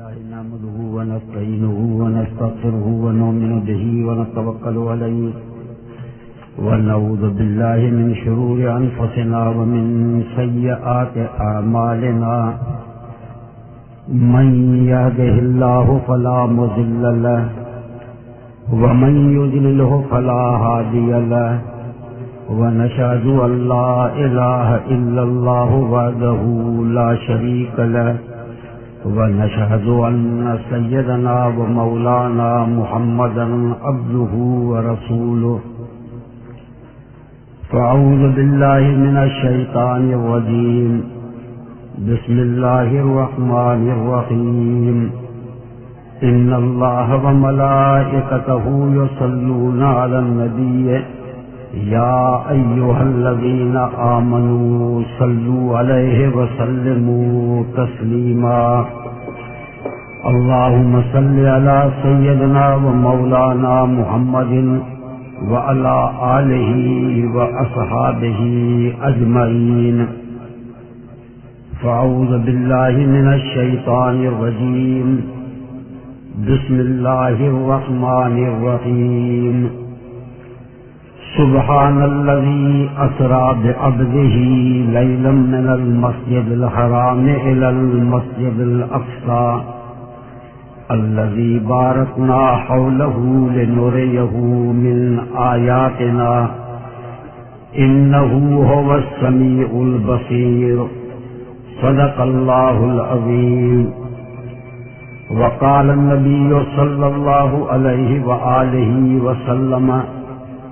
الله نحمده ونستعينه ونستغفره ونؤمن به ونتوكل عليه ونعوذ بالله من شرور أنفسنا ومن سيئات أعمالنا من يهده الله فلا مضل له ومن يضلله فلا هادي له ونشهد أن لا إله إلا الله وحده لا شريك له ونشهد أن سيدنا ومولانا محمدا عبده ورسوله فأعوذ بالله من الشيطان الرجيم بسم الله الرحمن الرحيم إن الله وملائكته يصلون على النبي يا أيها الذين آمنوا صلوا عليه وسلموا تسليما اللهم صل على سيدنا ومولانا محمد وعلى آله وأصحابه أجمعين فأعوذ بالله من الشيطان الرجيم بسم الله الرحمن الرحيم سبحان الذي أسرى بعبده ليلا من المسجد الحرام إلى المسجد الأقصى الذي باركنا حوله لنريه من آياتنا إنه هو السميع البصير صدق الله العظيم وقال النبي صلى الله عليه وآله وسلم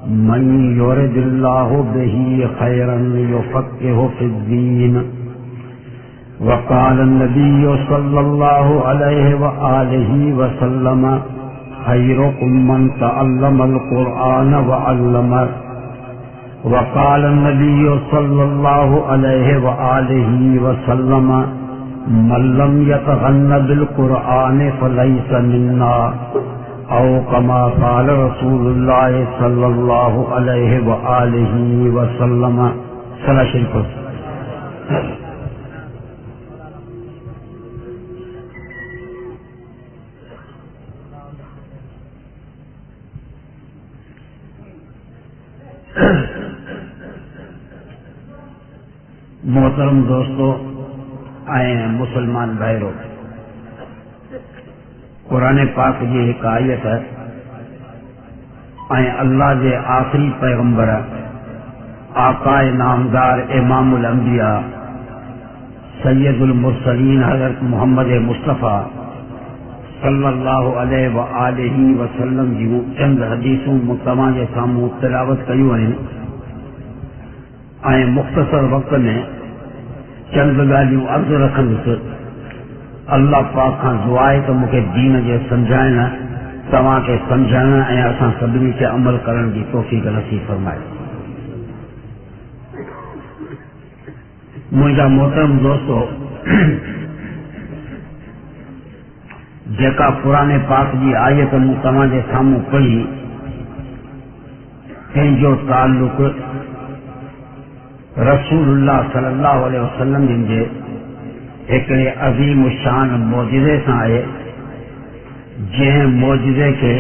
من يرد الله به خيرا يفقهه في الدين وقال النبي صلى الله عليه وآله وسلم خيركم من تعلم القرآن وعلمه وقال النبي صلى الله عليه وآله وسلم من لم يتغن بالقرآن فليس منا أو كما قال رسول الله صلى الله عليه وآله وسلم صلاة شریف محترم دوستو آئے مسلمان بھائیرو قرآن پاک جی ایک آیت ہے اللہ دے آخری پیغمبر آقا نامدار امام الانبیاء سید المرسلین حضرت محمد مصطفیٰ صلی اللہ علیہ وآلہ وسلم جی چند حدیثوں متماں جے ساموں تلاوت کیوں ہیں مختصر وقت میں چند گالیوں عرض رکھندس اللہ پاک خان دعائے تو مجھے دین جے سمجھائنا تمام کے سمجھانا اساں سبھی کے عمل کرن کی توفیق نصیب فرمائے مجھا محترم دوستو جیکا قرآن پاک جی آیت تمام کے ساموں پڑھی ان جو تعلق رسول اللہ صلی اللہ علیہ وسلم جن کے ایکڑے عظیم شان معجزے سے آئے جن معجزے کے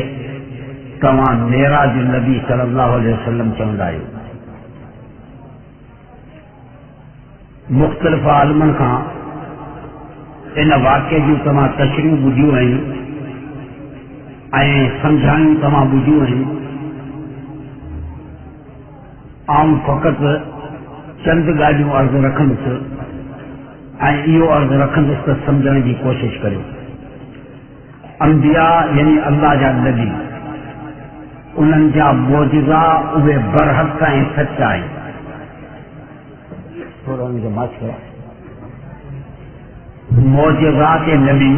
تمام معراج النبی صلی اللہ علیہ وسلم چوندا ہے مختلف عالمن کا ان واقعے جو تمام تشریح بدھیوں ہیں سمجھائیں تمام بدھیوں ہیں عام فقط چند گالیوں عرض رکھندس عرض رکھندس تو سمجھنے کی کوشش کرے انبیاء یعنی اللہ جا نبی انہن جا معجزہ اوے برحق ہیں سچائیں معجزات نبی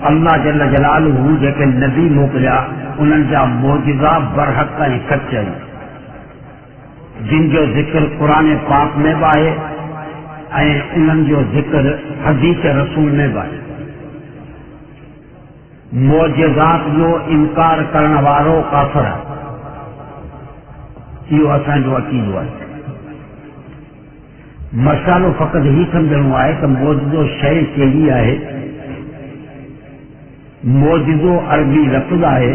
اللہ جل جلالہ جے نبی موکلیا انہن جا معجزہ برحق ہیں سچائیں جن جو ذکر قرآن پاک میں بائے انہن جو ذکر حدیث رسول میں بائے معجزات جو انکار کرنے والوں کافر ہے یہ اساں جو عقیدہ ہے مسالو فقط ہی سمجھنو ہے کہ موجودو شے کیڑی ہے موجزو عربی لفظ ہے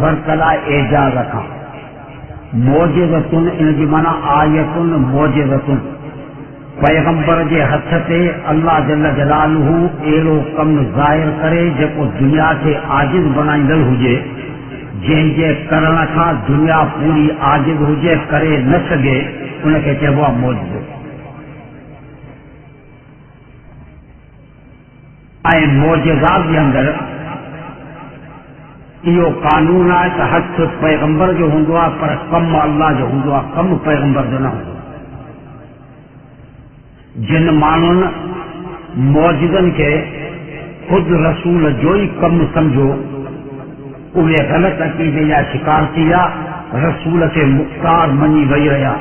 ورتلا اعجاز کھاں موجزتن ان کی معنی آیتن موجزتن پیغمبر کے ہتھ سے اللہ جل جلالہ اہڑو کم ظاہر کرے جکو دنیا کے عاجز بنائندڑ ہوجے جن کے کرن کھاں دنیا پوری عاجز ہوجے کرے نہ سگے ان کے چیبو ہے موجزو ऐं मोजज़ात जे अंदरि इहो कानून आहे त हथ पैगंबर जो हूंदो आहे पर कमु अल्लाह जो हूंदो आहे कमु पैगंबर जो न हूंदो जिन माण्हुनि मौजज़नि खे ख़ुदि रसूल जो ई कमु सम्झो उहे ग़लति अक़ीदे जा शिकार थी विया रसूल खे मुख़्तार मञी वेही रहिया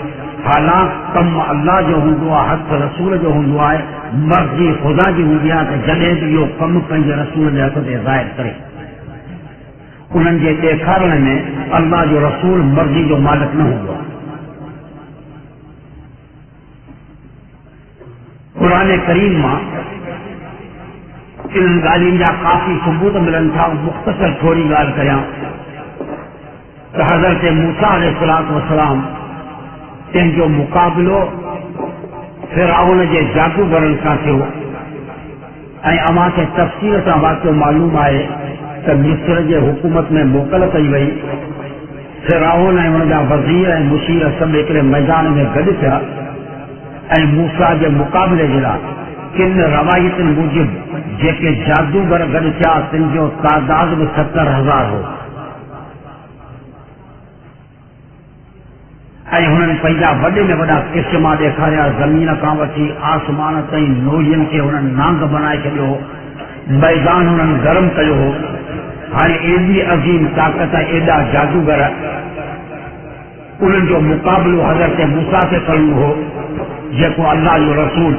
हालांकि कमु अल्लाह जो हूंदो आहे हथ रसूल जो हूंदो आहे मर्ज़ी ख़ुदा जी हूंदी आहे त जॾहिं बि इहो कमु पंहिंजे रसूल जे हथ ते ज़ाहिर करे उन्हनि जे ॾेखारण में अल्लाह जो रसूल मर्ज़ी जो मालिक न हूंदो आहे क़ुरान करीम मां इन्हनि ॻाल्हियुनि जा काफ़ी सबूत मिलनि था मुख़्तसर थोरी ॻाल्हि कयां त हज़रत मूसा अलैहिस्सलातु वस्सलाम तंहिंजो मुक़ाबिलो फिरआउन जे जादूगरनि सां थियो ऐं अव्हां खे तफ़सील सां वाक़ियो मालूम आहे त मिस्र जे हुकूमत में मोकल कई वई फिरआउन ऐं हुन जा वज़ीर ऐं मुशीर सभु हिकिड़े मैदान में गॾु थिया ऐं मूसा जे मुक़ाबले जे लाइ किन रवायतुनि मूजिबि जेके जादूगर गॾु थिया तिन जो तादाद बि 70,000 हो ऐं हुननि पंहिंजा वॾे में वॾा किस्मा ॾेखारिया ज़मीन खां वठी आसमान ताईं नोलियुनि खे हुननि नांग बनाए छॾियो मैदान हुननि गरम कयो हो हाणे एॾी अज़ीम ताक़त एॾा जादूगर उन्हनि जो मुक़ाबिलो हज़रत मूसा खे करणो हो जेको अल्लाह जो रसूल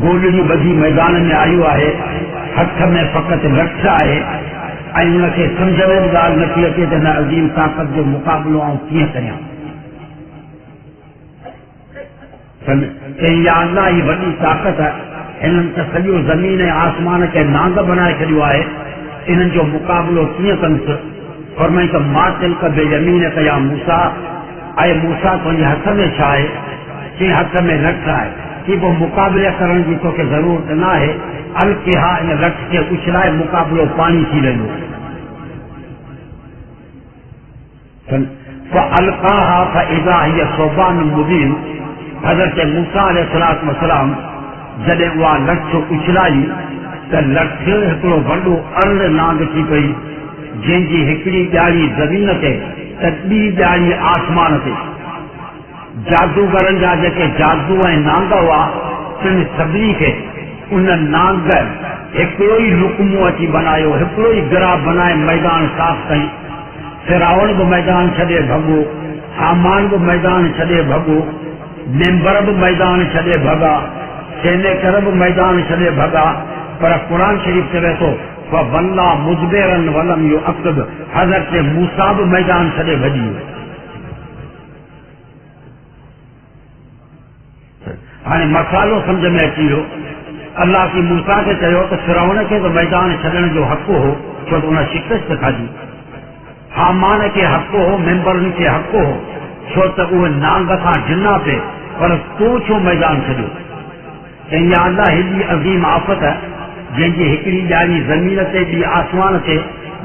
गोलड़ी ॿधी मैदान में आयो आहे हथ में फ़क़ति लठ आहे ऐं हुनखे सम्झ में बि ॻाल्हि नथी अचे त हिन अज़ीम ताक़त जो मुक़ाबिलो आउं कीअं करियां चई या अल्लाह ही वॾी ताक़त हिननि त सॼो ज़मीन ऐं आसमान खे नांग बनाए छॾियो आहे इन्हनि जो मुक़ाबिलो कीअं कंदुसि फरमाई त मां तिल्क बेज़मीन कया मूसा ऐं मूसा तुंहिंजे हथ में छा आहे चई हथ में लठ आहे कि पोइ मुक़ाबिले करण जी तोखे ज़रूरत न आहे अलकिहा इन लठ खे उछलाए मुक़ाबिलो पाणी थी वेंदो فألقاها فإذا هي ثعبان مبين حضرت موسیٰ علیہ السلام जॾहिं उहा लठ उछलाई त लठ हिकिड़ो वॾो अरड़ नांग थी पई जंहिंजी हिकिड़ी ॼाड़ी ज़मीन ते त ॿी ॼाड़ी आसमान ते जादूगरनि जा जेके जादू ऐं नांग हुआ तिन सभिनी खे उन नांग हिकिड़ो ई लुकमो अची बनायो हिकिड़ो ई गिरा बनाए मैदान साफ़ कई फिरआउन बि मैदान छॾे भॻो हामान बि मैदान छॾे भॻो मेंबर बि मैदान छॾे भॻा सेनेकर बि मैदान छॾे भॻा पर क़ुरान शरीफ़ चवे थो वल्ला मुदबिरन वलम युअक़िब हज़रत मूसा बि मैदान छॾे भॼी वियो हाणे मसालो सम्झ में अची वियो अल्लाह की मूसा खे चयो त फिरआउन खे त मैदान छॾण जो हक़ हो छो त हुन शिकस्त खाधी हामान खे हक़ हो मेंबरनि खे हक़ हो छो त उहे नांग खां ढिना पे पर तूं छो मैदान छॾियो ऐं या अल्लाह हेॾी अज़ीम आफ़त जंहिंजी हिकिड़ी ॼाड़ी ज़मीन ते ॿी आसमान ते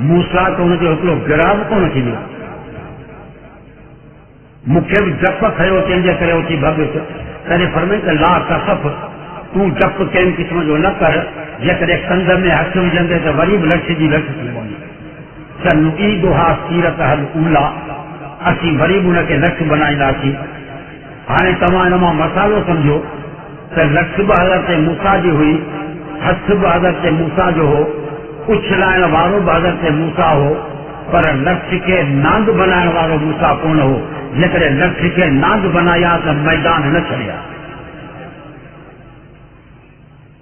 मूसा त हुनजो हिकिड़ो गिराव कोन थी वियो मूंखे बि डप खयो तंहिंजे करे उथी भॻुसि तॾहिं फरमाई त ला कसफ तूं डप कंहिं क़िस्म जो न कर जेकॾहिं कंध में हथ विझंदे त वरी बि लठ जी लठ थी पवंदी सनुईदुहा सीरत हल ऊला असीं वरी बि हुनखे लठ बनाईंदासीं हाणे तव्हां हिन मां मसालो सम्झो त लठ बि हज़रत मूसा जी हुई हथ बि हज़रत मूसा जो हो उछलाइण वारो बि हज़रत मूसा हो पर लठ खे नांग बनाइण वारो मूसा कोन हो जेकॾहिं लठ खे नांग बनाया त मैदान न छॾिया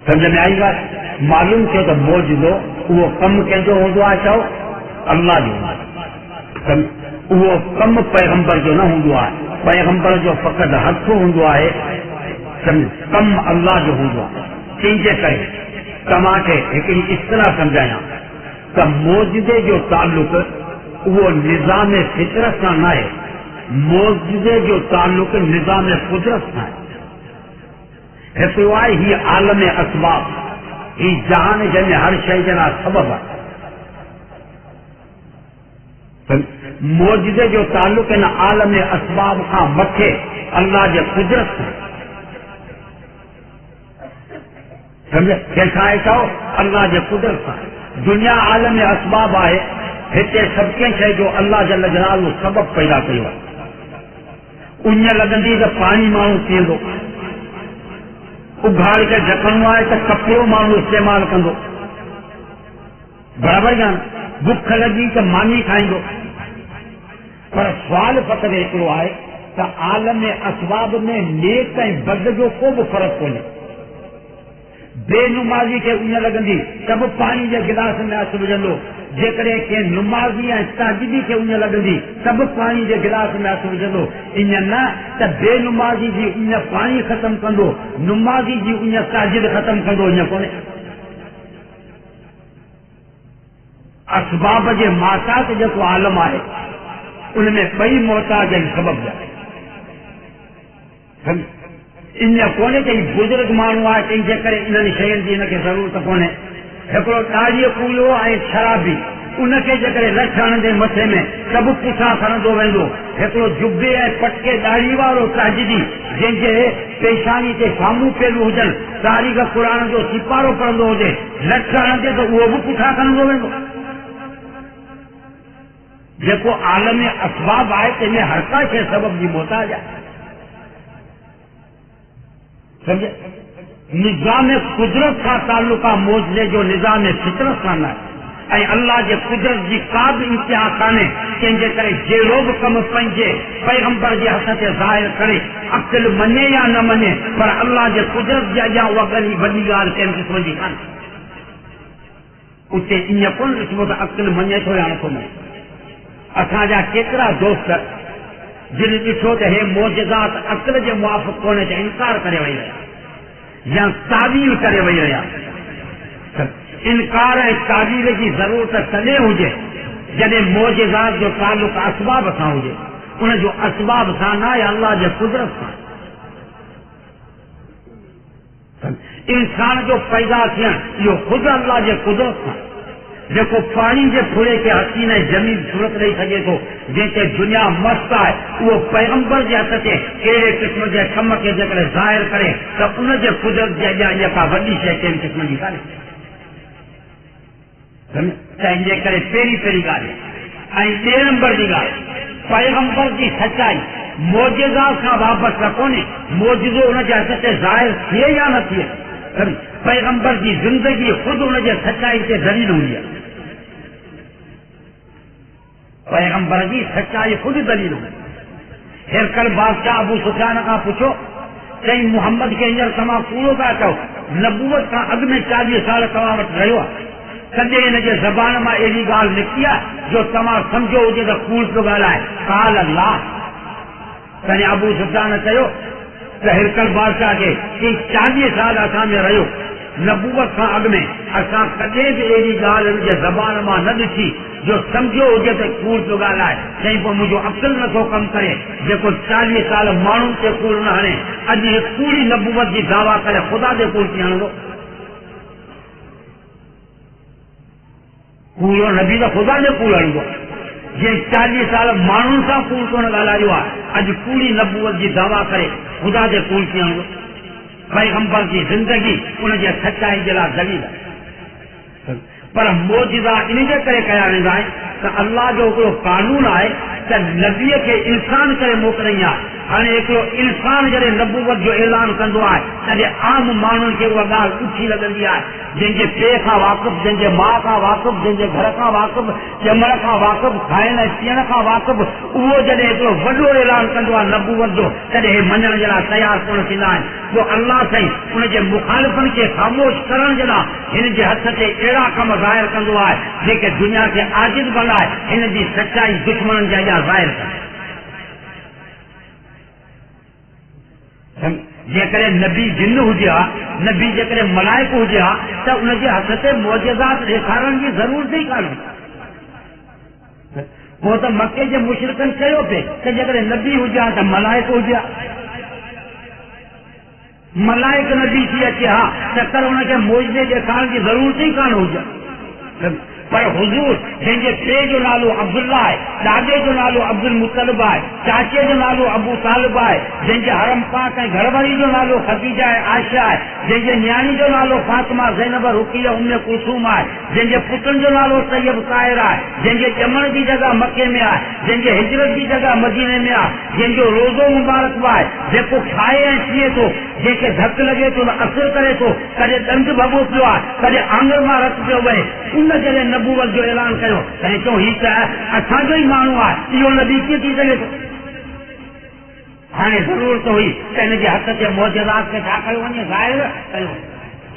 सम्झ में आई ॻाल्हि मालूम थियो त मौजूदो उहो कमु कंहिंजो हूंदो आहे चओ अल्लाह जो उहो कमु पैगंबर जो न हूंदो आहे पैगंबर जो फ़क़ति हथ हूंदो आहे कमु अल्लाह जो हूंदो आहे तंहिंजे करे तव्हांखे हिकिड़ी इस्तलाह सम्झायां تو موجودے جو تعلق وہ نظام فطرت کا نہ ہے، موجودے جو تعلق نظام قدرت کا ہے۔ ہے ہی عالم اسباب، ہی جہان جن ہر شے جنا سبب ہے۔ موجودے جو تعلق ہے نا عالم اسباب کا مٹھے اللہ جے قدرت ہے، سمجھے کیسا ہے کہو اللہ جے قدرت ہے۔ دنیا عالم اسباب آئے ہتے سب کے شے جو اللہ جل جلالہ سبب پیدا کیو ہے۔ ان لگندی تو پانی مانو پیندو، اگھاڑ کے ڈھکنو آئے تو کپڑو مانو استعمال کندو، برابر جان بکھ لگی تو مانی کھائندو۔ پر سوال فقط ایکڑو آئے تو عالم اسباب میں نیک ऐं बद जो को भी फर्क कोन्हे। बे नुमाज़ी खे उञ लॻंदी त बि पाणी जे गिलास में हथ विझंदो, जेकॾहिं कंहिं नुमाज़ी ऐं साजिदी खे उञ लॻंदी त बि पाणी जे गिलास में हथ विझंदो। ईअं न त बे नुमाज़ी जी उञ पाणी ख़तम कंदो, नुमाज़ी जी उञ साजिद ख़तम कंदो, ईअं कोन्हे। असबाब जे मासात जेको आलम आहे उनमें ॿई मोहताज आहिनि सबब जा। इन कोन्हे कि बुजुर्ग माण्हू आहे तंहिंजे करे इन्हनि शयुनि जी हिनखे ज़रूरत कोन्हे। हिकिड़ो ॾाढ़ीअ कूड़ो ऐं शराबी उनखे जेकॾहिं लठ हणंदे मथे में सभु पुठियां खणंदो वेंदो। हिकिड़ो जुब्बे ऐं पटके ॾाढ़ी वारो साजिदी जंहिंजे पेशानी ते साम्हूं पेलू हुजनि, तारीख़ क़ुरान जो सिपारो पढ़ंदो हुजे, लठ हणंदे त उहो बि पुठियां खणंदो वेंदो। जेको आलम असबाब आहे तंहिंमें हर का शइ सबब जी मोहताज आहे। समझे निज़ाम कुदरत का ताल्लुक आहे, मौजूदे जो निज़ाम फितरत सां न आहे। ऐं अल्लाह जे कुदरत जी का बि इंतिहा कान्हे कंहिंजे करे जहिड़ो बि कमु पंहिंजे पैगंबर जे हथ ते ज़ाहिर करे अक़ुल मञे या न मञे, पर अल्लाह जे कुदरत जे अॻियां उहा वॾी ॻाल्हि कंहिं क़िस्म जी कान्हे। उते ईअं कोन ॾिसबो त अक़ुल मञे थो या नथो मञे। असांजा केतिरा दोस्त जिन ॾिठो त हे मौजज़ात अक़ुल जे मुआफ़िक़ कोन्हे त इनकार करे वेही रहिया या तावील करे वेही रहिया। इनकार ऐं तावील जी ज़रूरत तॾहिं हुजे जॾहिं मौजज़ात जो तालुक असबाब सां हुजे, उन जो असबाब सां न आहे, अल्लाह जे कुदरत सां। इंसान जो पैदा थियणु इहो ख़ुदि अल्लाह जे कुदरत सां। जेको पाणी जे फुड़े खे हसीन ऐं जमीन सूरत ॾेई सघे थो, जंहिंते दुनिया मस्त आहे, उहो पैगंबर जे हथ ते कहिड़े क़िस्म जे कम खे जेकॾहिं ज़ाहिर करे त उन जे कुदरत जे अॻियां इहा का वॾी शइ कहिड़ी क़िस्म जी कान्हे। तंहिंजे करे पहिरीं ॻाल्हि ऐं ॿिए नंबर जी ॻाल्हि पैगंबर जी सचाई मौजज़ा सां वापसि न कोन्हे। मौजज़ो उन जे हथ ते ज़ाहिर थिए या न थिए, पैगंबर जी ज़िंदगी ख़ुदि उन जे सचाई ते दलील हूंदी आहे। पैगंबर जी सचाई ख़ुदि दलील हूंदी। हिरकल बादशाह अबू सुफियान खां पुछो, चई मुहम्मद खे हींअर तव्हां कूड़ो पिया चओ, नबूवत खां अॻु में 40 साल तव्हां वटि रहियो आहे, कॾहिं हिन जे ज़बान मां अहिड़ी ॻाल्हि निकिती आहे जो तव्हां सम्झो हुजे त कूड़ पियो ॻाल्हाए? काल अल्लाह। तॾहिं अबू सुफियान चयो त हिरकल बादशाह खे कि 40 साल असां में रहियो, नबूवत खां अॻु में असां कॾहिं बि अहिड़ी ॻाल्हि हिन जे ज़बान मां न ॾिठी जो सम्झो हुजे त कूड़ पियो ॻाल्हाए। चई पोइ मुंहिंजो अक़ुल नथो कमु करे जेको 40 साल माण्हुनि ते कूड़ न हणे, अॼु कूड़ी नबूवत जी दावा करे ख़ुदा ते कूड़ थी हणंदो। कूड़ो नबी त ख़ुदा ते कूड़ हणंदो। जंहिं 40 साल माण्हुनि सां कूड़ कोन ॻाल्हायो आहे, अॼु कूड़ी नबूवत जी दावा करे ख़ुदा ते कूड़ थी हणंदो। पैगंबर जी ज़िंदगी उन जे सचाई जे लाइ दलील आहे। पर मौजज़ा इन जे करे कया वेंदा आहिनि त अल्लाह जो हिकिड़ो कानून आहे त नबीअ खे इंसान करे मोकिलिणी आहे। हाणे हिकिड़ो इंसान जॾहिं नबूवत जो ऐलान कंदो आहे तॾहिं आम माण्हुनि खे उहा ॻाल्हि ॾुखी लॻंदी आहे। जंहिंजे पीउ खां वाक़ुफ़, जंहिंजे माउ खां वाक़ुफ़, जंहिंजे घर खां वाक़ुफ़, ॼमण खां वाक़ुफ़, खाइण ऐं पीअण खां वाक़ुफ़, उहो जॾहिं हिकिड़ो वॾो ऐलान कंदो आहे नबूवत जो, तॾहिं हे मञण जे लाइ तयारु कोन थींदा आहिनि। पोइ अल्लाह साईं उन जे मुखालिफ़नि खे ख़ामोश करण जे लाइ हिन जे हथ ते अहिड़ा कम ज़ाहिर कंदो आहे जेके दुनिया खे आजिज़ बनाए हिन जी सचाई दुश्मननि जे अॻियां ज़ाहिर करे। जेकॾहिं नबी जिन हुजे हा नबी जेकॾहिं मलाइक हुजे हा त उनजे हथ ते मौजज़ात ॾेखारण जी ज़रूरत ई कान्हे। पोइ त मके जे मुशरिकनि चयो पिए त जेकॾहिं नबी हुजे हा त मलाइक हुजे हा, मलाइक नबी थी अचे हा त कर हुनखे मौजज़े ॾेखारण जी ज़रूरत ई कान हुजे। पर हुजूर जंहिंजे पीउ जो नालो अब्दुल्ला आहे, ॾाॾे जो नालो अब्दुल मुतलिब आहे, चाचे जो नालो अबू तालिब आहे, जंहिंजे हरम पाक ऐं घरवारी जो नालो खदीजा ऐं आयशा आहे, जंहिंजे न्याणी जो नालो फातिमा ज़ैनब रुक़िया उम्मे कुलसूम आहे, जंहिंजे पुटनि जो नालो तैयब ताहिर आहे, जंहिंजे ॼमण जी जॻह मके में आहे, जंहिंजे हिजरत जी जॻह मदीने में आहे, जंहिंजो रोज़ो मुबारक बि आहे, जेको खाए ऐं पीए थो, जंहिंखे धकु लॻे थो त असुर करे थो, कॾहिं ॾंद भॻो पियो आहे, कॾहिं आंगर मां रत पियो वहे, उन जॾहिं नबूवत जो ऐलान कयो ऐं चयो हीउ त असांजो ई माण्हू आहे, इहो नबी कीअं थी सघे थो। हाणे ज़रूरत हुई त हिन जे हथ ते मौजज़ात खे छा कयो वञे, ज़ाहिर कयो।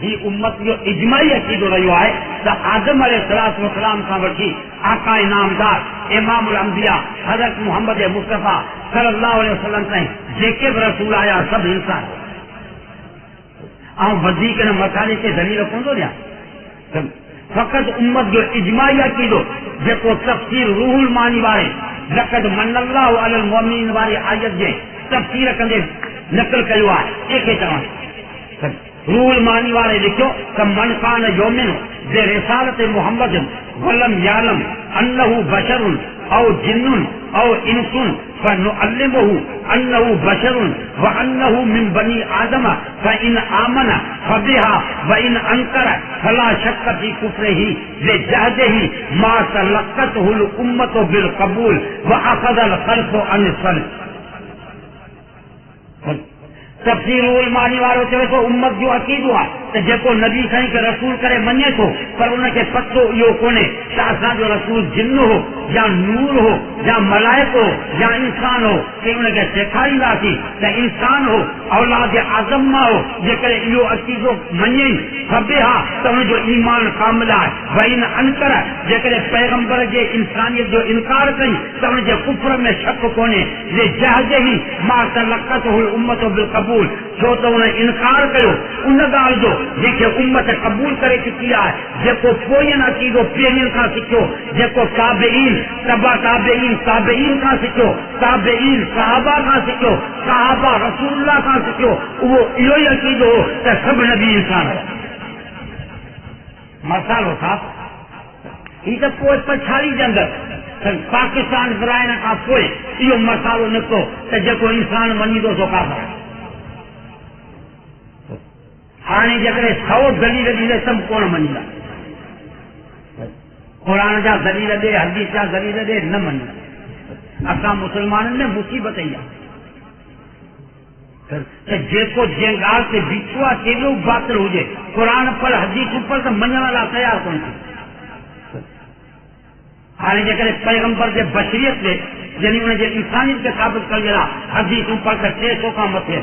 ही उम्मत जो इजमाई अक़ीदो रहियो आहे त आदम अलैहिस्सलातु वस्सलाम खां वठी आका इनामदार इमामुल अंबिया हज़रत मुहम्मद मुस्तफ़ा सल्लल्लाहु अलैहि वसल्लम ताईं जेके बि रसूल आया सभु इंसान ऐं वधीक हिन मसाले ते दलील पवंदो ॾियां। फ़क़ति उम्मत जो इजमाई अक़ीदो जेको तफ़सीर रूहुल मानी वारे लक़द मन्नल्लाहु अलल मुमिनीन वारी आयत जे तफ़सीर कंदे नक़ल कयो आहे, कंहिंखे चवनि रूहुल मानी वारे लिखियो त मन कान योमिन बे रिसालत मुहम्मद वलम यालम अन्नहु बशरुन औ जिन्नुन औ इंसुन फनुअल्लिमुहु अन्नहु बशरुन व अन्नहु मिन बनी आदम फइन आमन फबिहा व इन अंकर फला शक फी कुफ्रिही लिजहदिही मा तलक़तहुल उम्मतु बिल क़बूल व अख़ज़ल ख़ल्फ़ु अन सल्फ़। तफ़सीरुल मानी वारो चवे थो उम्मत जो अक़ीदो आहे त जेको नबी साईं खे रसूल करे मञे थो पर उनखे पतो इहो कोन्हे त असांजो रसूल जिन हो या नूर हो या मलाइक हो या इंसान हो, कि उनखे सेखारींदासीं त इंसान हो औलाद आदम मां हो। जेकॾहिं इहो अक़ीदो मञे खपे हा त हुनजो ईमान कामिल आहे। वरी इन अनकर जेकॾहिं पैगंबर जे इंसानियत जो इनकार कई त हुनजे कुफ्र में शक कोन्हे। जे जहाज ई मां तलक़त हुल उम्मत बिल क़बूल, छो त हुन इनकार कयो उन ॻाल्हि जो जंहिंखे उम्मत क़बूल करे चुकी आहे, जेको पोयनि अक़ीदो पहिरियनि खां सिखियो, जेको ताबेईन तबा ताबेईन ताबेईन खां सिखियो, ताबेईन सहाबा खां सिखियो, सहाबा रसूलुल्लाह खां सिखियो, उहो इहो ई अक़ीदो हो त सभु नबी इंसान हुआ। मसालो था ही त पोइ पछाड़ी जे अंदरि पाकिस्तान विराइण खां पोइ इहो मसालो निकितो त जेको इंसान मञीदो सो काफ़िर आहे। हाणे जेकॾहिं 100 दलील ॾींदे सभु कोन मञींदा, क़ुरान जा दलील ॾे, हदीस जा दलील ॾे, न मञींदा। असां मुस्लमाननि में मुसीबत ई आहे त जेको जंहिं ॻाल्हि ते बीठो आहे केॾो बातिल हुजे, क़ुरान पर हदीस पर त मञण लाइ तयारु कोन थी। हाणे जेकॾहिं पैगंबर जे बशरियत ते यानी हुनजे इंसानियत खे साबित करण जे लाइ हदीसूं पर त 600 खां मथे,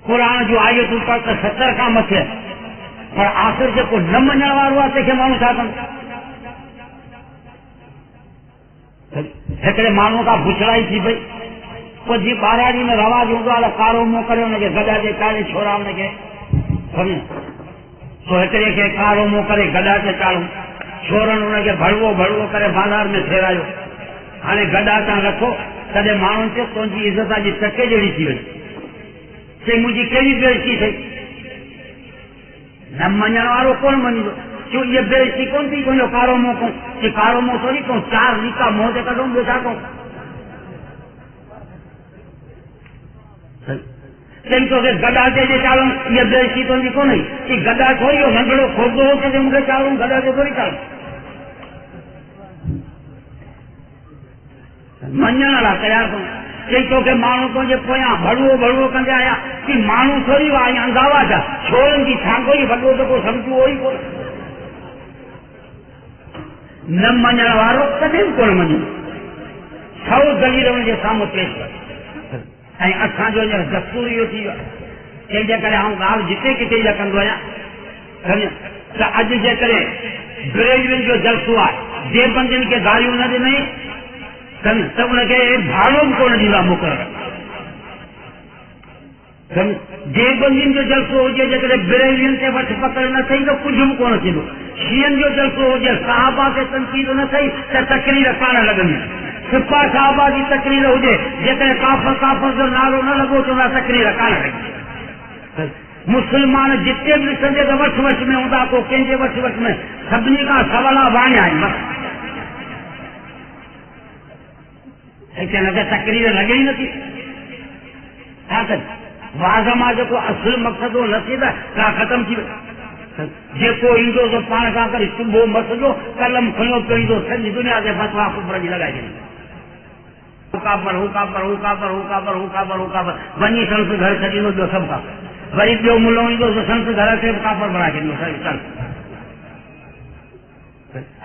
क़ुरान जूं आयतूं पर त 70 खां मथे, पर आख़िर जेको न मञण वारो आहे तंहिंखे माण्हू छा कंदो? हिकिड़े माण्हू खां बुछड़ाई थी पई, पोइ जीअं ॿाराड़ी में रवाज हूंदो आहे कारो मुंहुं करे हुनखे गॾा ते चाढ़े छोरा हुनखे सम्झो, सो हिकिड़े खे कारो मुंहुं करे गॾा ते चाढ़ूं, छोरनि हुनखे भड़वो भड़वो करे बाज़ार में फेरायो। हाणे गॾा तां रखो तॾहिं माण्हुनि चयो तुंहिंजी इज़त जी टके जहिड़ी थी वई, चई मुंहिंजी कहिड़ी बेइज़ती थई। न मञण वारो कोन मञींदो, छो इहा बेइज़ती कोन थी तुंहिंजो कारो मुंहुं कयूं, कि कारो मुंहुं थोरी कयूं, 4 लीका मुंहं ते कढूं, ॿियो छा कयूं? चई तोखे गॾा ते जे चाढ़ूं, इहा बेइज़ती तुंहिंजी कोन हुई, कि गॾा थोरी हो नंढड़ो खोदो हो कि मूंखे चाढ़ूं, गॾा ते थोरी चाढ़ूं। मञण लाइ तयारु कोन। चई तोखे माण्हू तुंहिंजे पोयां भड़वो भड़वो कंदे आया, कि माण्हू थोरी हुआ या अंधावा छा, छोरनि जी छांगो ई वॾो दफ़ो सम्झो उहो ई कोन। न मञण वारो कॾहिं बि कोन मञो, 100 दलील हुनजे साम्हूं पेश कर। ऐं असांजो हींअर दस्तूर इहो थी वियो आहे, कंहिंजे करे आउं ॻाल्हि जिते किथे इहा कंदो आहियां सम्झो त अॼु जेकॾहिं बरेलवियुनि जो जलसो आहे, देवबंदियुनि खे गारियूं न ॾिनई त उनखे भाड़ो बि कोन ॾींदा मुक़ररु। دیوبندین جو جلسو ہوجے جے بریلین سے وٹ پکڑ نہ صحیح تو کچھ بھی کون تھیندو شیعن جو جلسو ہوجے صحابہ کے تنقید نہ صحیح تو تقریر کان لگندی سپاہ صحابہ کی تقریر ہوجے جے کافر جو نالو نہ لگو تو نہ تقریر کان لگندی مسلمان جتنے بھی سندے تو وٹ وٹ میں ہوندا کو کنجے وٹ وٹ میں سبنی کا سوالا وانیا ہے بس ایسے نہ تقریر لگی نہ تھی واضح جو اصل مقصد وہ نہ کا ختم تھی جیسو ایندو تو پان کا کر صبح مسجو قلم کھلو تو ایندو سنجی دنیا سے فتوا کفر جی لگائی گئی کافر ہو کافر ہو کافر ہو کافر ہو کافر ہو کافر بنی سنس گھر چھڈینو جو سب کا وری ॿियो मुल्लो ईंदो त संत घर खे काफ़र बणाए छॾींदो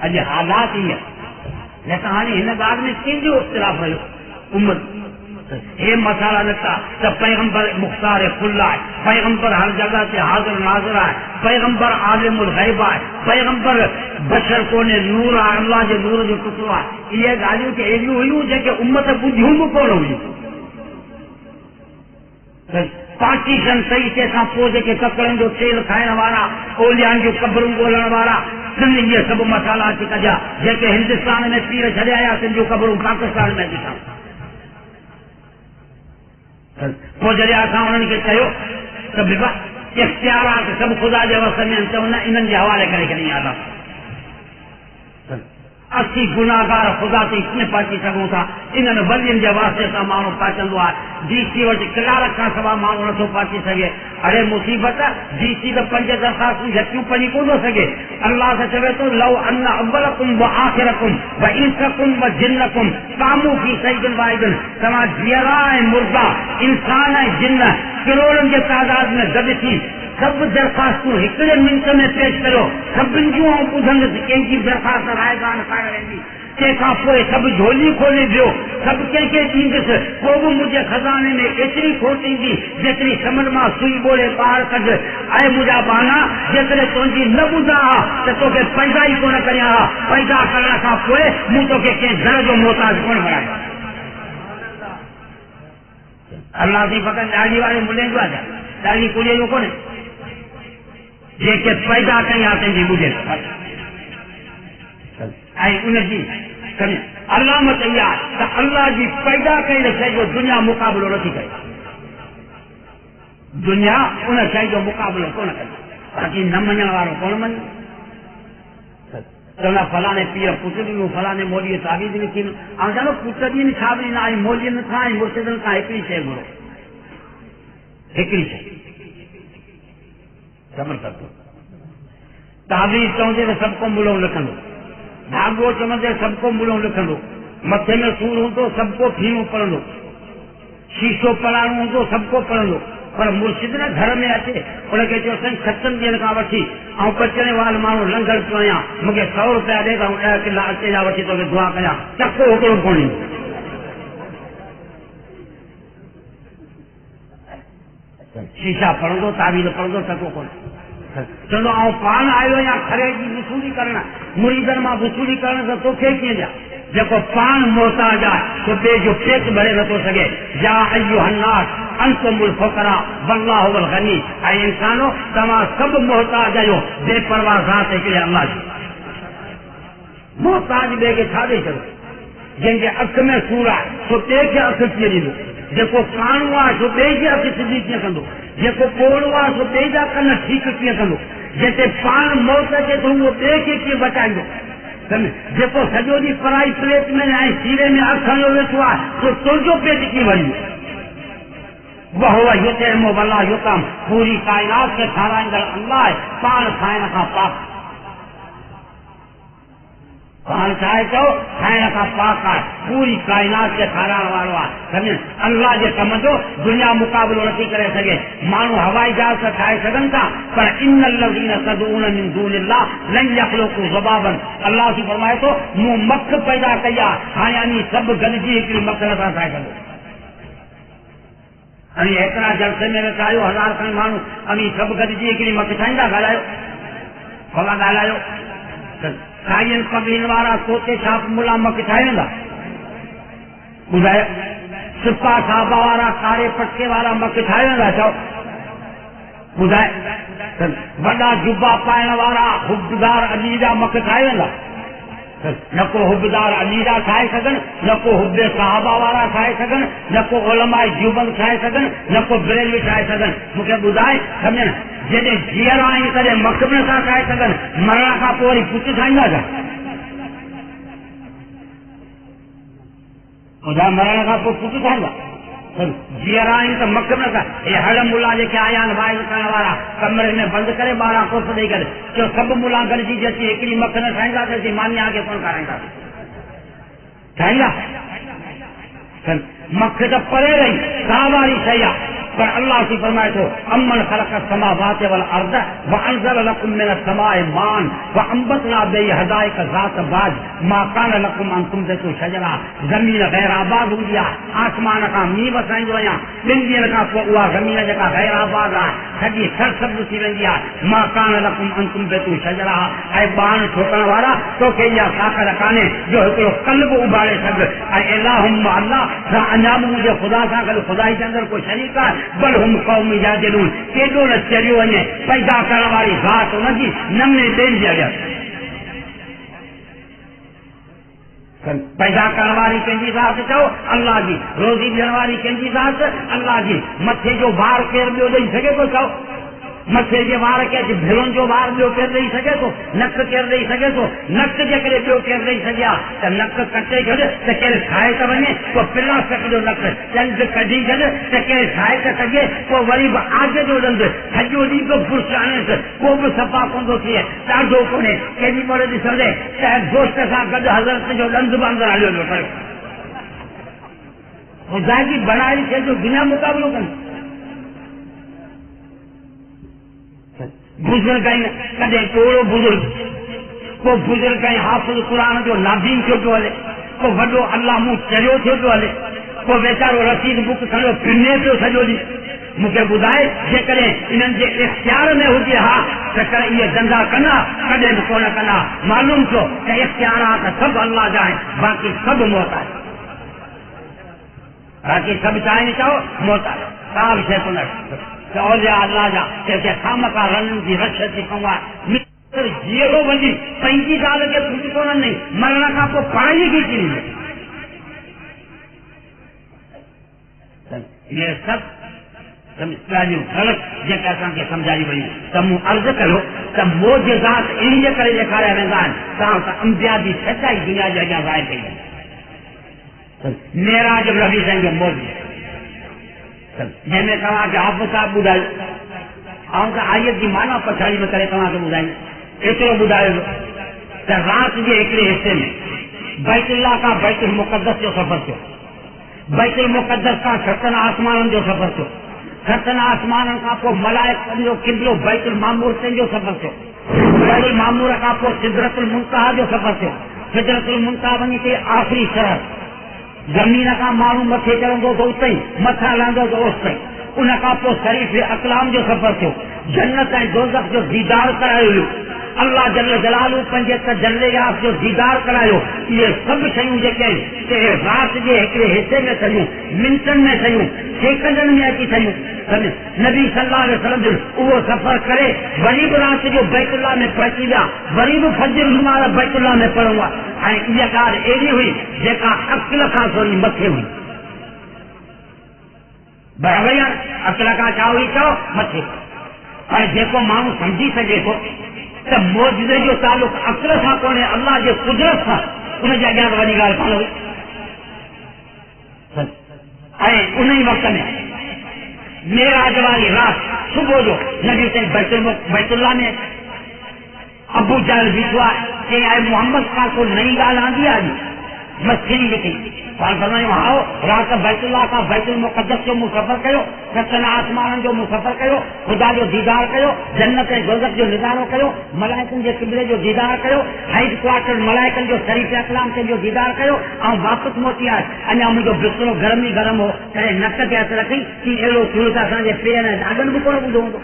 अॼु हालात इहे न त हाणे हिन ॻाल्हि में कंहिंजो इख़्तिलाफ़ रहियो उम्मत हे मसाला निकिता त पैगंबर मुख़्तार कुल आहे पैगंबर हर जगह ते हाज़िर नाज़िर आहे पैगंबर आलिमुल ग़ैब आहे पैगंबर बशर कोन्हे नूर आहे अल्लाह जे नूर जो टुकड़ो आहे इहे ॻाल्हियूं के अहिड़ियूं हुयूं जेके उम्मत ॿुधियूं बि कोन हुयूं पार्टीशन सही तंहिंखां पोइ जेके ककड़नि जो तेल खाइण वारा ओलियान जूं कबरूं ॻोल्हण वारा इहे सभु मसाला अची कढिया जेके हिंदुस्तान में पीर छॾे आया जूं कबरूं पाकिस्तान में ॾिठा पोइ जॾहिं असां उन्हनि खे चयो त बिबा इख़्तियारात सभु ख़ुदा जे वस में आहिनि त उन इन्हनि जे हवाले करे छॾी आला 80 गुनाहगार ख़ुदा ते कीअं पहुची सघूं था इन्हनि वलियुनि जे वास्ते सां माण्हू पहुचंदो आहे डीसी वटि क्लार्क खां सवाइ माण्हू नथो पहुची सघे अड़े मुसीबत डीसी त 5 दरख़्वास्तूं झटियूं पढ़ी कोन थो सघे अल्लाह त चवे थो लव अन अव्वलकुम व आख़िरकुम व इंसकुम व जिन्नकुम कामू फी सईदिन वाहिदिन तव्हां जीअरा ऐं मुर्दा इंसान ऐं जिन्न करोड़नि जे तादाद में गॾु थी सभु दरख़्वास्तूं हिकिड़े मिंट में पेश करियो सभिनि जूं ऐं ॿुधंदुसि कंहिंजी दरख़्वास्त रायगान पाए वेंदी तंहिंखां पोइ सभु झोली खोले वियो सभु कंहिंखे ॾींदुसि पोइ बि मुंहिंजे खज़ाने में एतिरी खोट ईंदी जेतिरी समझ मां सुई ॿोड़े ॿाहिरि कढ ऐं मुंहिंजा बाना जेकॾहिं तुंहिंजी न ॿुधा हा त तोखे पैदा ई कोन करियां हा पैदा करण खां पोइ मूं तोखे कंहिं घर जो मोहताज कोन बणायो अल्लाह जी फ़क़ति ॾाढी वारे मुल्हनि जो आहे ॾाढी कुड़ीअ जो कोन्हे जेके पैदा कई आहे तंहिंजी ॿुधे ऐं उनजी अलामत इहा त अल्लाह जी पैदा कयल शइ जो दुनिया मुक़ाबिलो नथी करे दुनिया उन शइ जो मुक़ाबिलो कोन करे बाक़ी न मञण वारो कोन मञे चवंदा फलाणे पीर पुट ॾिनो फलाणे मोदीअ तावीज़ लिखी ऐं चवंदो पुट ॾींहुं छा बि ॾिना ऐं मोदीअ खां ऐं मुर्शिदनि खां हिकिड़ी शइ घुरो हिकिड़ी शइ तावीज़ चवंदे त सभु को मुलो लिखंदो भागो चवंदे सबको मुलो लिखंदो मथे में सूर हूंदो सबको फीमो पढ़ंदो शीशो पढ़ाइणो हूंदो सबको पढ़ंदो पर मुर्शिद न घर में अचे उनखे चयो साईं 7 ॾींहंनि खां वठी ऐं कचरे वाल माण्हू लंगर पियो आहियां मूंखे 100 रुपया ॾे त 10 किला अचे जा वठी तोखे दुआ कयां टको हिकिड़ो कोन ईंदो शीशा पढ़ंदो तावीज़ पढ़ंदो टको कोन चवंदो ऐं पान आयो या खरे जी वसूली करण मुरीदनि मां वसूली करण त तोखे कीअं ॾियां जेको पान मोहताज आहे तो ॿिए जो पेट भरे नथो सघे या अय्युहन्नास अंतुमुल फुक़रा वल्लाहु हुवल गनी ऐं इंसानो तव्हां सभु मोहताज आहियो बेपरवाह ज़ात हिकिड़े अल्लाह जी मोहताज ॿिए खे छा ॾेई छॾो जंहिंजे अख में सूर आहे सो ॿिए खे अखि कीअं ॾींदो जेको काणो आहे सो ॿिए जी अखि सिधी कीअं कंदो जेको ॿोड़ो आहे सो ॿिए जा कन ठीकु कीअं कंदो जिते पाण मौत अचे थो उहो ॿिए खे कीअं बचाईंदो जेको सॼो ॾींहुं पराई प्लेट में ऐं सीरे में अखि हणियो वेठो आहे सो तुंहिंजो पेट कीअं वञे वहुव युतइमु वला युतम पूरी काइनात खे खाराईंदड़ अल्लाह आहे पाण खाइण खां पाक पाण चाहे चओ खाइण खां पाक आहे पूरी काइनात खे खाराइण वारो आहे सम्झ अल्लाह जे कम जो दुनिया मुक़ाबिलो नथी करे सघे माण्हू हवाई जहाज त ठाहे सघनि था पर इन लज़ीन तदऊन मिन दूनिल्लाह लन यख़्लुक़ू ज़बाबन अल्लाह जी फरमाए थो मूं मख पैदा कई आहे हाणे अनी सभु गॾिजी हिकिड़ी मख नथा ठाहे सघो अनी हेतिरा जलसे में वेठा आहियो 1000 खनि माण्हू अनी सभु गॾिजी हिकिड़ी मख ठाहींदा ॻाल्हायो भला ॻाल्हायो साईं पगड़ियुनि वारा सोचे छाप मुला मख ठाहे वेंदा ॿुधायो سپا صحابہ والا کارے پٹکے والا مکھ ٹھائے ویندہ چاہو ॿुधाए वॾा जुबा पाइण वारा हुबदार अली जा मख ठाहे वेंदा न को हुबदार अली जा ठाहे सघनि न को हुबे साहबा वारा ठाहे सघनि न को उलमा जुबन ठाहे सघनि न को बरेलवी ठाहे सघनि मूंखे ॿुधाए सम्झनि जॾहिं जीअर आहिनि तॾहिं मख बि नथा ठाहे सघनि मरण खां पोइ वरी पुटु ठाहींदा छा ॿुधाए मरण खां पोइ पुटु ठाहींदा जीअर आहिनि त मख न था हे हर मुला जेके आया आहिनि वाइल करण वारा कमरे में बंदि करे 12 कोस ॾेई करे चयो सभु मुला गॾिजी अची हिकिड़ी मख न ठाहींदासीं मानिया खे कोन खाराईंदासीं ठाहींदा मख त परे रही साह वारी शइ आहे पर अल्लाह की फरमाए थो अमन ख़लक़ समावाति वल अर्द व अंज़ल लकुम मिन समाए मान व अंबतना बिही हदाइक ज़ात बाज मा कान लकुम अन तुंबितु शजरा ज़मीन गैर आबाद हूंदी आहे आसमान खां मींहुं वसाईंदो आहियां 2 ॾींहंनि खां पोइ उहा ज़मीन जेका गैर आबाद आहे सॼी सरसब्ज़ थी वेंदी आहे मा कान लकुम अन तुंबितु शजरा ऐं बाण ठोकण वारा तोखे इहा ताक़त कान्हे जो हिकिड़ो कल्ब उभारे सघ ऐं इलाहुम अल्लाह अञा बि मुंहिंजे ख़ुदा सां गॾु ख़ुदाई जे अंदरि को शरीक आहे बल हम कौम जादिलून केॾो न चरियो वञे पैदा करण वारी ज़ात हुनजी न में ॿियनि जे अॻियां पैदा करण वारी कंहिंजी ज़ात चओ अल्लाह जी रोज़ी ॾियण वारी कंहिंजी ज़ात अल्लाह जी मथे जो वार केरु ॿियो ॾेई सघे थो चओ मथे जे वार खे अॼु भिरुनि जो वार ॿियो केरु ॾेई सघे थो नक केरु ॾेई सघे थो नक जे करे ॿियो केरु ॾेई सघे हा त नक कटे छॾ त केरु खाए त वञे पोइ प्लास्टिक जो नक ॾंद कढी छॾ त केरु खाए त सघे पोइ वरी बि आग जो ॾंद सॼो ॾींहुं बि बुर्श आणेसि पोइ बि सफ़ा कोन थो थिए ॾाढो कोन्हे केॾी महिल ॾिसंदे त दोस्त सां गॾु हज़रत जो ॾंद बि अंदरि हलियो पियो पियो ख़ुदा जी बनाई शइ जो बिना मुक़ाबिलो कनि बुजुर्ग आहिनि कॾहिं थोरो बुजुर्ग को बुजुर्ग ऐं हाफ़िज़ क़ुरान जो नादीन थियो पियो हले को वॾो अल्लाह मूं चरियो थियो पियो हले को वेचारो रसीद बुक खणियो पिने पियो सॼो ॾींहुं मूंखे ॿुधाए जेकॾहिं इन्हनि जे इख़्तियार में हुजे हा त करे इहे धंधा कंदा कॾहिं बि कोन कंदा मालूम थियो त इख़्तियारात सभु अल्लाह जा आहिनि बाक़ी सभु मौत आहे बाक़ी सभु चाहे चओ मौत आहे का बि शइ कोन औलिया अल्लाह जा कंहिंखे खामखा रननि जी रछ थी पवाए जीअरो वञी पंहिंजी ॻाल्हि खे कुझु कोन नहीं मरण खां पोइ पाणी खे थी इहे सभु ॻाल्हियूं ग़लति जेके असांखे सम्झाई वयूं त मूं अर्ज़ु कयो त मोजज़ात इन जे करे ॾेखारिया वेंदा आहिनि तव्हां त अंबिया जी सचाई दुनिया जे अॻियां ज़ाहिर कई वेंदी मेराज नबी साईं जो मौजो जंहिंमें तव्हांखे हाफ़िज़ साहिब ॿुधायो ऐं त आयत जी माना पछाड़ी में करे तव्हांखे ॿुधायूं एतिरो ॿुधायो त राति जे हिकिड़े हिसे में बैतुल्लाह खां बैतुल मुक़द्दस जो सफ़र थियो बैतुल मुक़द्दस खां 7 आसमाननि जो सफ़र थियो 7 आसमाननि खां पोइ मलाइकनि जो क़िबलो बैतुल मामूर जो सफ़र थियो बैतुल मामूर खां पोइ सिदरतुल मुंतहा जो सफ़र थियो सिदरतुल मुंतहा वञी ते आख़िरी शरत ज़मीन खां माण्हू मथे चढ़ंदो त उते ई मथां लहंदो त ओसि उन खां पोइ शरीफ़ अक़लाम जो सफ़र थियो जन्नत ऐं दोज़ख जो दीदार करायो वियो अल्लाह जल जलालू पंहिंजे तजल्ले याफ़ जो दीदार करायो इहे सभु शयूं जेके आहिनि से राति जे हिकिड़े हिसे में थियूं मिंटनि में थियूं सेकंडनि में अची थियूं नबी सल्लल्लाहु अलैहि वसल्लम जो उहो सफ़र करे वरी बि राति जो बैतुल्लाह में पहुची विया वरी बि फजर नमाज़ बैतुल्लाह में पढ़ूं ऐं इहा ॻाल्हि अहिड़ी हुई जेका अक़ल खां थोरी मथे हुई बराबरि आहे अक़ल खां छा हुई चओ मथे पर जेको माण्हू सम्झी सघे थो त मौजूदे जो तालुक अक़ल सां कोन्हे अल्लाह जे कुदरत सां उनजे अॻियां वॾी ॻाल्हि कोन हुई ऐं उन ई वक़्त में मेराज वारी राति सुबुह जो नबी साईं बैतुल्लाह में अबू जहल बीठो आहे चई आहे मोहम्मद खां को नई ॻाल्हि आंदी आहे मस्किरी लिखी फरमायूं आओ राति बैतुल्लाह खां बैतुल मुक़द्दस जो मूं सफ़र कयो 7 आसमाननि जो मूं सफ़र कयो ख़ुदा जो दीदार कयो जन्नत ऐं दोज़ख जो नज़ारो कयो मलाइकनि जे क़िबले जो दीदार कयो हेड क्वार्टर मलाइकनि जो शरीफ़ अक़लाम जो दीदार कयो ऐं वापसि मोटी आयुसि अञा मुंहिंजो बिस्तरो गरम ई गरम हो करे नक ते हथु रखी की अहिड़ो थियो त असांजे पेर ऐं दागनि बि कोन ॿुधो हूंदो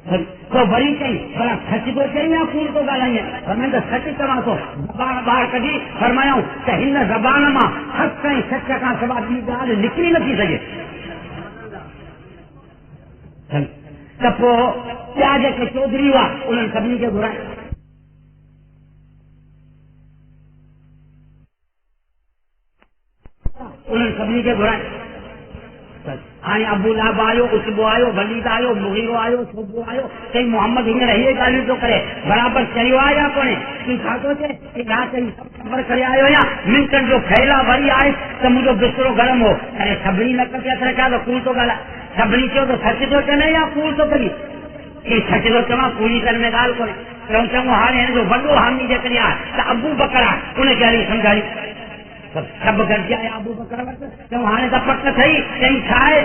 تو بری چاہیے بڑا سچ تو چاہیے کول تو گالائیں اور میں تو سچ چواں تو زبان باہر کઢી فرمایا کہ ہن زبان ماں حق کہیں سچ کا سوا ॿी ॻाल्हि निकिरी नथी सघे त पोइ ॿिया जेके चौधरी हुआ उन्हनि सभिनी खे घुराए हाणे अबू लहब आयो उत्बो आयो वलीद आयो मुगीरो आयो शुबो आयो चई मोहम्मद हींअर इहे ॻाल्हियूं थो करे बराबरि चयो आहे या कोन्हे तूं छा थो चए छा चई ख़बर करे आयो या मिंटनि जो फैला वरी आहे त मुंहिंजो बिस्तरो गरम हो अरे सभिनी न कटे असर कया त कूड़ थो ॻाल्हाए सभिनी चयो त सच थो चवनि या कूड़ थो करी ही सच थो चवां पूरी तरह में ॻाल्हि कोन्हे चऊं हाणे हिन जो वॾो हामी जेकॾहिं आहे त अबू बकर आहे उनखे हली सम्झाई सभु गॾिजी आया अबू बकर वटि चऊं हाणे त पक थई चई छा आहे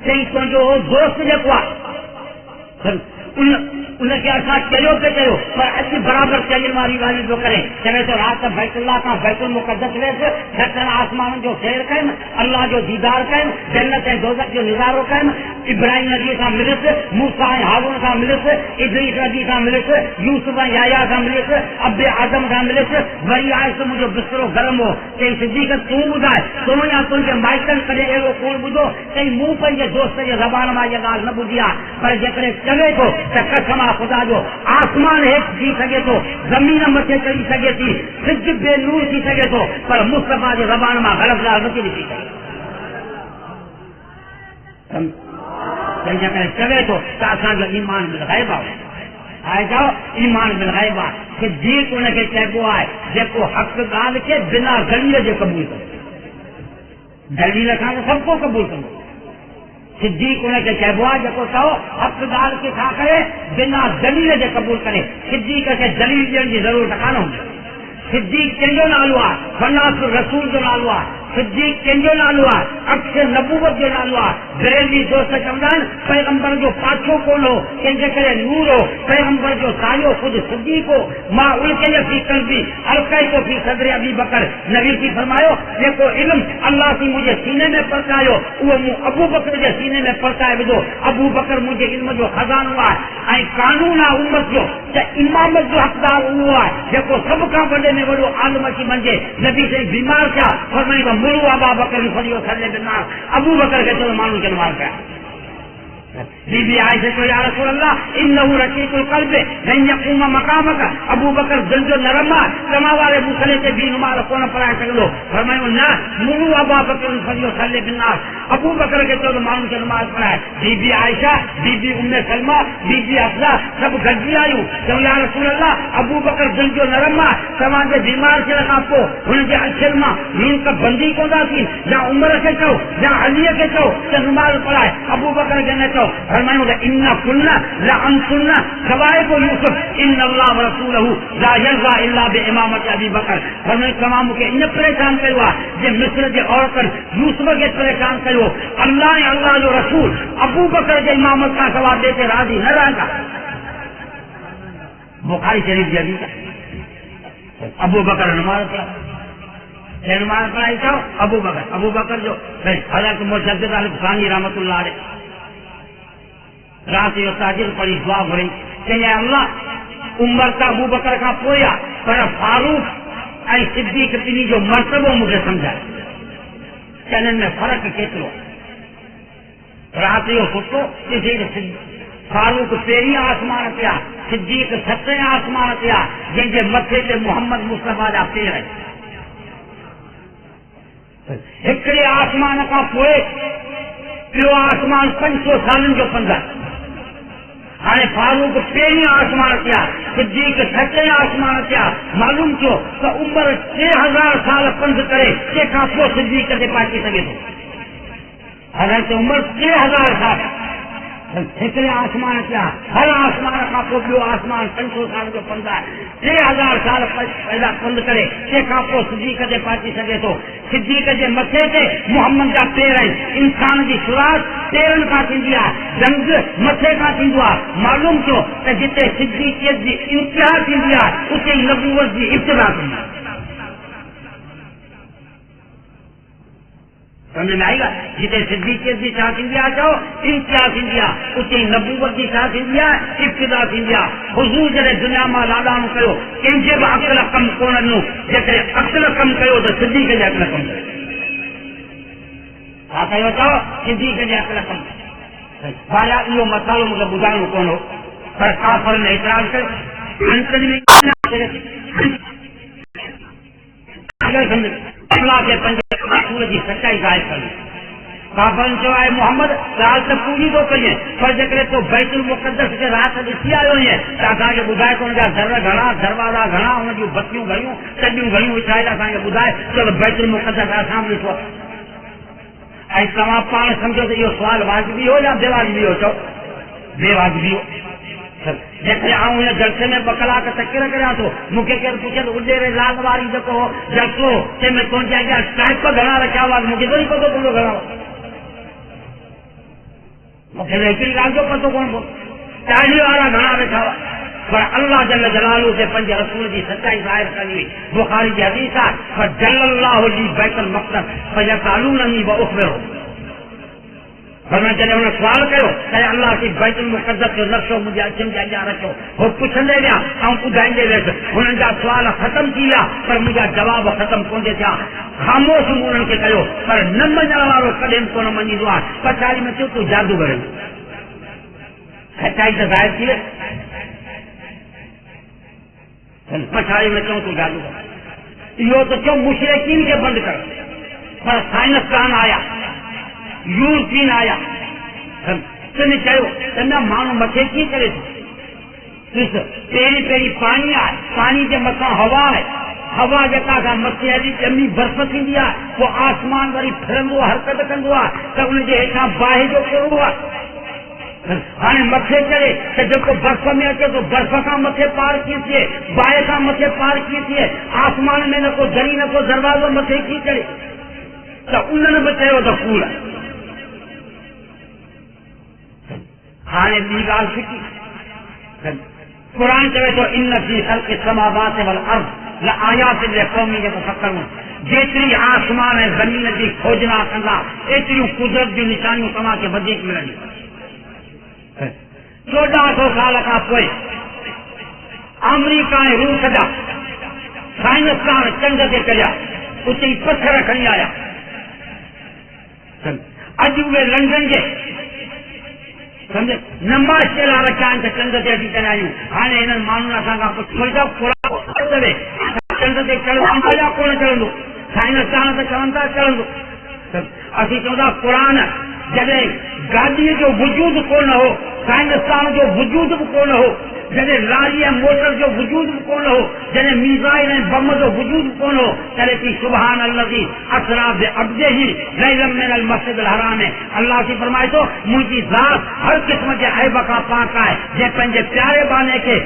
चई तुंहिंजो दोस्त जेको आहे उनखे असां चयो पे कयो पर अॼु बराबरि चरियल वारी ॻाल्हियूं थो करे चवे थो राति बैतुल्लाह खां बैतुल मुक़द्दस वियसि छह आसमाननि जो सैर कयुमि अल्लाह जो दीदार कयुमि जन्नत ऐं दोज़ख जो निज़ारो कयुमि इब्राहिम नबी सां मिलियुसि मूसा ऐं हारून सां मिलियुसि इदरीस नबी सां मिलियुसि यूसुफ ऐं याया सां मिलियुसि अब्बे आदम सां मिलियुसि वरी आयुसि मुंहिंजो बिस्तरो गरम हो चई सिद्दीक़ तूं ॿुधाए तूं या तुंहिंजे माइटनि कॾहिं अहिड़ो कूड़ ॿुधो चई मूं पंहिंजे दोस्त जे ज़बान मां इहा ॻाल्हि न ॿुधी आहे पर जेकॾहिं चवे थो त कसम खुदा जो आसमान हेठि थी सघे थो ज़मीन मथे चढ़ी सघे थी सिज बेनूर थी सघे थो पर मुस्तफ़ा जे ज़बान मां ग़लति ॻाल्हि नथी निकिरी सघे जेकॾहिं चवे थो त असांजो ईमान बिलग़ैब आहे आहे चओ ईमान बिलग़ैब आहे सिद्दीक़ उनखे चइबो आहे जेको हक़ ॻाल्हि खे बिना दलील जे क़बूल करे दलील खां त सभु को क़बूल कंदो सिद्दीक़ उनखे चइबो आहे जेको चओ हक़ ॻाल्हि खे छा करे बिना दलील जे क़बूल करे सिद्दीक़ खे दलील ॾियण जी ज़रूरत कान हूंदी सिद्दीक़ कंहिंजो नालो आहे फलास रसूल जो नालो आहे सिद्दीक़ कंहिंजो नालो आहे अक्सर नबूवत जो नालो आहे बरेलवी दोस्त चवंदा आहिनि पैगंबर जो पाछो कोन हो कंहिंजे करे नूर हो पैगंबर जो सायो ख़ुदि सिद्दीक़ हो मां उनखे फी क़ल्बी अलक़ैतो फी सदर अबी बकर नबी थी फरमायो जेको इल्मु अल्लाह थी मुंहिंजे सीने में परकायो उहो मूं अबू बकर जे सीने में परकाए विधो अबू बकर मुंहिंजे इल्म जो खज़ानो आहे ऐं कानून आहे उम्मत जो त इमामत जो हक़दार उहो आहे जेको सभ खां वॾे में वॾो आलिम अची वञे नबी साईं बीमार थिया फरमाई त मुरू अबा बकर फरियो थले बिना अबू बकर खे चयो माण्हू खे मार कया बीबी आयशा चयो या रसूल अल्लाह इन्नहु रकीकुल क़ल्ब लन यक़ूम मक़ामक अबू बकर दिल जो नरम आहे तव्हां वारे मुसले ते बि नुमाज़ कोन पढ़ाए सघंदो फरमायो न मुरू अबा बकर फरियो थले बिना अबू बकर खे चयो माण्हू खे नमाज़ पढ़ाए बीबी आयशा बीबी उम्मे सलमा बीबी हफ्सा सभु गॾिजी आयूं चयो या रसूल अल्लाह अबू बकर दिल जो नरम आहे तव्हांजे बीमार थियण खां पोइ हुनजे अखियुनि मां नींद बंदी कंदासीं या उमिरि खे चओ या अलीअ खे चओ त नमाज़ पढ़ाए अबू बकर खे न चओ फरमायूं त इन कुल्ला ला अंसुल्ला सवाए को यूसुफ इन अल्लाह व रसूलहु ला यरज़ा इल्ला बि इमामत अबी बकर फरमायो तव्हां मूंखे इन परेशान कयो आहे जे मिस्र जे औरतनि यूसुफ खे परेशान कयो अल्लाह ऐं अल्लाह जो रसूल अबू बकर जे इमामत खां सवाइ ॿिए ते राज़ी न रहंदा बुखारी शरीफ जी हदीस अबू बकर नमाज़ पढ़ाई चओ अबू बकर जो हज़रत मुजद्दिद अल-फ़ानी रहमतुल्लाह अलैह राति जो ताजिर पढ़ी दुआ घुरी चई अल्लाह उमर त अबू बकर खां पोइ आहे पर फारूक ऐं सिद्दीक़ ॿिन्ही जो मर्तबो मूंखे सम्झाए चइनि में फ़र्क़ु केतिरो राति जो सुठो ॾिसी फारूक पहिरीं आसमान ते आहे सिद्दीक़ सतें आसमान ते आहे जंहिंजे मथे ते मोहम्मद मुस्तफ़ा जा पेर आहिनि हिकिड़े आसमान खां पोइ ॿियो आसमान 500 सालनि जो पंधु आहे हाणे फारूक पहिरीं आसमान ते आहे सिद्दीक़ सतें आसमान ते आहे मालूम थियो त उमिरि 3000 साल पंधु करे तंहिंखां पोइ सिद्दीक़ ते पहुची सघे थो हालांकि उमिरि 3000 साल हिकिड़े आसमान ते आहे हर आसमान खां पोइ ॿियो आसमान 500 साल जो पंधु आहे 3000 साल पैदा पंधु करे तंहिंखां पोइ सिद्दीक़ ते पहुची सघे थो सिद्दीक़ जे मथे ते मोहम्मद जा पेर आहिनि इंसान जी शुरूआत पेरनि खां थींदी आहे रंग मथे खां थींदो आहे मालूम थियो त जिते सिद्दीक़ियत जी इंतिहा थींदी आहे उते ई नबूवत जी इब्तिदा थींदी आहे سمجھ میں آئی گا؟ جتنے صدیقیت کی شاخ انڈیا چاہو امتیاز انڈیا اتنی نبوت کی شاخ انڈیا ابتدا انڈیا حضور جڑے دنیا میں لاڈان کیو کنجے بھی عقل کم کون نو جتنے عقل کم کیو تو صدیق جی عقل کم کیا کہو چاہو صدیق جی عقل کم بایا یہ مسالو مجھے بدھانو کون ہو پر کافر نے اعتراض کر اللہ کے پنجے رسول کی سچائی ظاہر کرنی کافرن جو ہے محمد رات سے پوری تو کریے پر جکرے تو بیت المقدس کے رات ڈسی آئے ہوئی ہیں تاکہ کے بدھائے تو ان کا ذرہ گھنا دروازہ گھنا ان کی بتیوں گھڑیوں چڈیوں گھڑیوں اچھائے تاکہ کے بدھائے چلو بیت المقدس کا سامنے تو اے تمام پان سمجھو تو یہ سوال واجبی ہو یا بے واجبی ہو تو بے واجبی ہو جیسے آؤں یا جلسے میں بکلا کا تکرہ کریا تو مکے کے پوچھے تو اڈے رہے لاگ واری دیکھو جلسو کہ میں کون جائے گیا ٹائپ پر گھنا رکھا ہوا مجھے تو نہیں پتہ کون گھنا ہوا مجھے لیکن لال جو پتہ کون بول چاہیے والا گھنا رکھا ہوا پر اللہ جل جلالہ سے پنج رسول کی سچائی ظاہر کرنی بخاری کی حدیث ہے فجل اللہ لی بیت المقدس فیسالوننی واخبرہم فرمایا جب انہوں نے سوال کرو کہ اللہ کی بیت المقدس جو نقشو مجھے اچھن جا رکھو وہ پوچھن دے گیا ہم پوچھائیں دے ویسے انہوں نے سوال ختم کیا پر مجھے جواب ختم کون دے تھا خاموش انہوں کے کہو پر نہ منجا والو قدم کو نہ منی دعا پچھاڑی میں تو جادو کرے سچائی سے ظاہر کیے پچھاڑی میں کیوں تو جادو کرے یہ تو کیوں مشرکین کے بند کر پر سائنسدان آیا یورپین آیا تم چاہو مانو متے کی کرے پہری پہری پانی آئے پانی کے مکان ہوا ہے ہوا جا متے ایسی چمی برف تھی وہ آسمان وری پھرندو حرکت کندو تو ان کے ہیٹھا باہی جو کرو ہاں متے چڑھے تو جب برف میں اچے تو برف کا متے پار کی تھے باہے کا متے پار کی تھے آسمان میں نہ کو دری نہ کو دروازو متے کی چڑھے تو انہوں نے بچاؤ تو پورا ہاں بی گال سکی قرآن چلے تو ان فی خلق السماوات والارض لآیات لقوم یتفکرون جیتری آسمان ہے زمین کی کھوجنا کندا ایتری قدرت کی نشانیوں کما کے بدیک ملنی 1400 سال کا پوئے امریکہ روس دا سائنسدان چند سے کریا اتنی پتھر کھڑی آیا اج وہ لندن کے سمجھے نماز چلا رکھا ان چند سے اچھی چلائیوں ہاں انہوں مانو نہ سانگا پوچھا پورا چلے چند سے چلو آیا کون چلو سائنسدان سے چلتا چلو اسی چودا قرآن جدے گاڑی جو وجود کو نہ ہو سائنسدان جو وجود کو نہ ہو جدے لاری موٹر جو وجود کو نہ ہو جدے میزائل بم جو وجود کو نہ ہو چلے کہ سبحان الذی اسری بعبدہ لیلا من المسجد الحرام ہے اللہ کی فرمائے تو مجھے ذات ہر قسم کے عیب کا پاک ہے جے پنجے پیارے بانے کے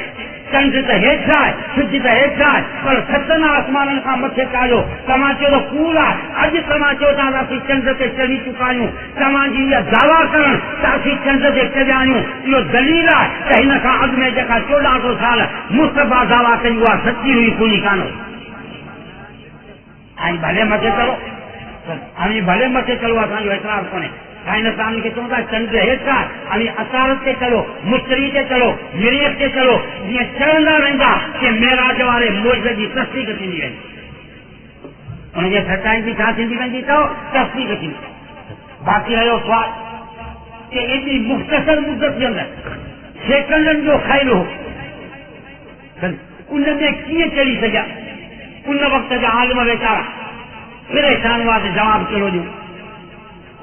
چند تو ہیٹھا ہے سج تو ہیٹھا ہے پر ستنا آسمان کا متے کاجو تماچو تو پورا اج تماچو تا چند سے چلی چکایوں تماجی یہ دعویٰ کرن تاکہ چند سے چلیاں یہ دلیل ہے کہ ان کا اگ میں جکا 1400 سال مصطفیٰ دعویٰ کئی ہوا سچی ہوئی کوئی کانو آئی بھلے متے چلو ہمیں بھلے متے چلو اسان جو اعتراض کونے سائنسدان کے چوندا چند ہیٹھا ابھی اثارت سے چلو مشتری سے چلو مریت سے چلو یہ چلندا رہندا کہ معراج والے معجزے کی تصدیق تھیندی رہی ان کے سچائی کی چھا تھیندی رہندی تو تصدیق تھیندی باقی رہو سوال کہ اتنی مختصر مدت کے اندر سیکنڈن جو خیل ہو ان میں کیے چلی سجا ان وقت جو عالم بیچارا پریشان ہوا تو جواب چلو جو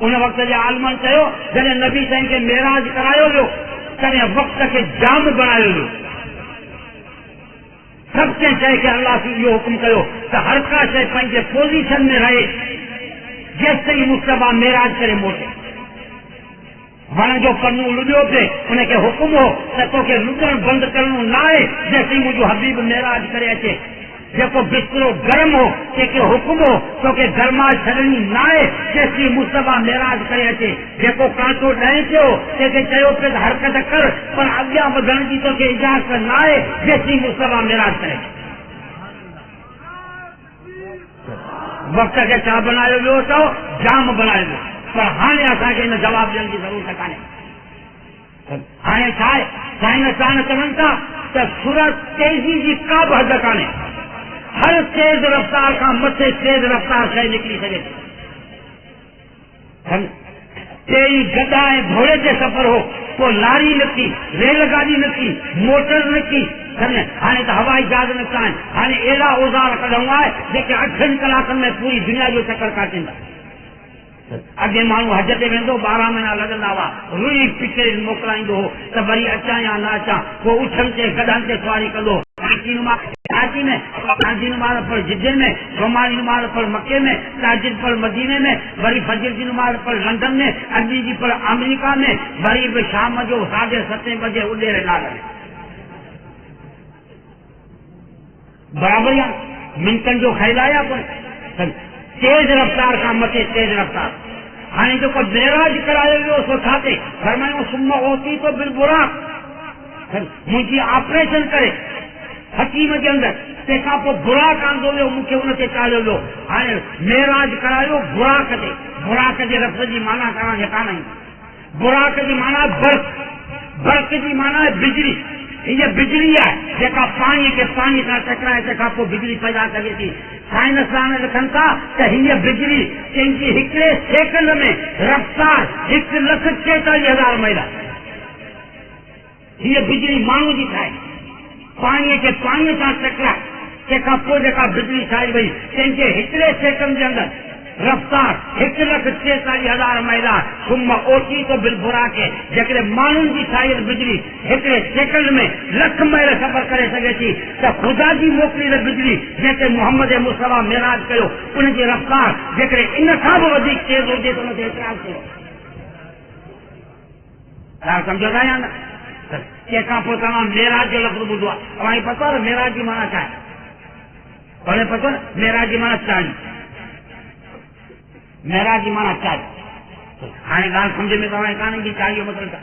ان وقت جو عالمان چاہو جنہیں نبی سائن کے معراج کرایو جو کنے وقت کے جام بنایو جو سب سے چاہے کہ اللہ سے یہ حکم کرو کہ ہر کا شے پنجے پوزیشن میں رہے جیسے ہی مصطفیٰ معراج کرے موٹے ون جو کرنو لڈیو پہ انہیں کے حکم ہو تو کہ لڈن بند کرنو نہ آئے جیسے ہی مجھو حبیب معراج کرے اچے جیسے بسترو گرم ہو کہ حکم ہو تو کہ گرماش چھڑنی نہ آئے جیسی مصطفیٰ معراج کرے اچے جیسے کانٹو ڈہیں سے ہو کہ چیو پہ حرکت کر پر اگیا بدن کی تو کہ اجازت نہ آئے جیسی مصطفیٰ معراج کرے وقت کے چا بنایا ویو تو جام بنایا ویو پر ہانے اساں کے ان جواب ڈیڻ جی ضرورت کانहे ہانے چھا سائنسدان چون था त सूरत तेज़ी जी का बि हद कान्हे हर तेज़ रफ़्तार खां मथे तेज़ रफ़्तार शइ निकिरी सघे थी तेरी गदा ऐं घोड़े ते सफ़र हो पोइ लारी निकिती रेलगाॾी निकिती मोटर निकिती हाणे त हवाई जहाज निकिता आहिनि हाणे अहिड़ा औज़ार कढूं आहे जेके 8 कलाकनि में पूरी दुनिया जो चकर काटीनि था अॻे माण्हू हज ते वेंदो 12 महीना लॻंदा हुआ रुई पिचर मोकिलाईंदो हो त वरी अचां या न अचां पोइ उठनि ते गॾनि ते सवारी कंदो कराची में गांधी नमाज़ पढ़ जिद्दे में सोमारी नमाज़ पढ़ मक्के में ताजिद पढ़ मदीने में वरी फजर की नमाज़ पढ़ लंदन में अॼु जी पढ़ अमेरिका में वरी बि शाम जो 7:30 बजे उॾेरे लाल में बराबरि आहे मिंटनि जो ख्याल आया कोन तेज रफ्तार खां मथे तेज रफ्तार हाणे जेको मेराज करायो वियो सो छा ते फरमायो सुम्मा ओती तो बिल बुराक मुंहिंजी ऑपरेशन करे हकीम जे अंदरि तंहिंखां पोइ बुराक आंदो वियो मूंखे हुन ते चाढ़ियो वियो हाणे मेराज करायो बुराक ते बुराक जे लफ़्ज़ जी माना तव्हांखे कान ईंदी बुराक जी माना बर्क़ जी माना बिजली हीअ बिजली आहे जेका पाणीअ खे पाणी सां टकराए तंहिंखां पोइ बिजली पैदा करे थी साइंसदान लिखनि था त हीअ बिजली कंहिंजी हिकिड़े सेकंड में रफ़्तार 1,46,000 मील हीअ बिजली माण्हू जी ठाहे पाणीअ खे पाणीअ सां टकराए तंहिंखां पोइ जेका बिजली ठाही वई कंहिंजे हिकिड़े सेकंड जे अंदरि रफ्तार 1,46,000 मील सुम ओची तो बिल बुरा के जेकॾहिं माण्हुनि जी ठाहियल बिजली हिकिड़े सेकंड में 1,00,000 मील सफ़र करे सघे थी त ख़ुदा जी मोकिलियल बिजली जंहिंते मोहम्मद मुस्तफ़ा मेराज कयो उनजी रफ्तार जेकॾहिं इन खां बि वधीक तेज़ हुजे त उनते एतिराज़ कयो छा सम्झो था या न तंहिंखां पोइ तव्हां मेराज जो लफ़्ज़ ॿुधो आहे तव्हांखे पतो आहे मेराज जी माना छा आहे तव्हांखे पतो आहे मेराज जी माना चाली मेराज जी माना चाली हाणे ॻाल्हि सम्झ में तव्हांखे कान ईंदी चालीह मतिलबु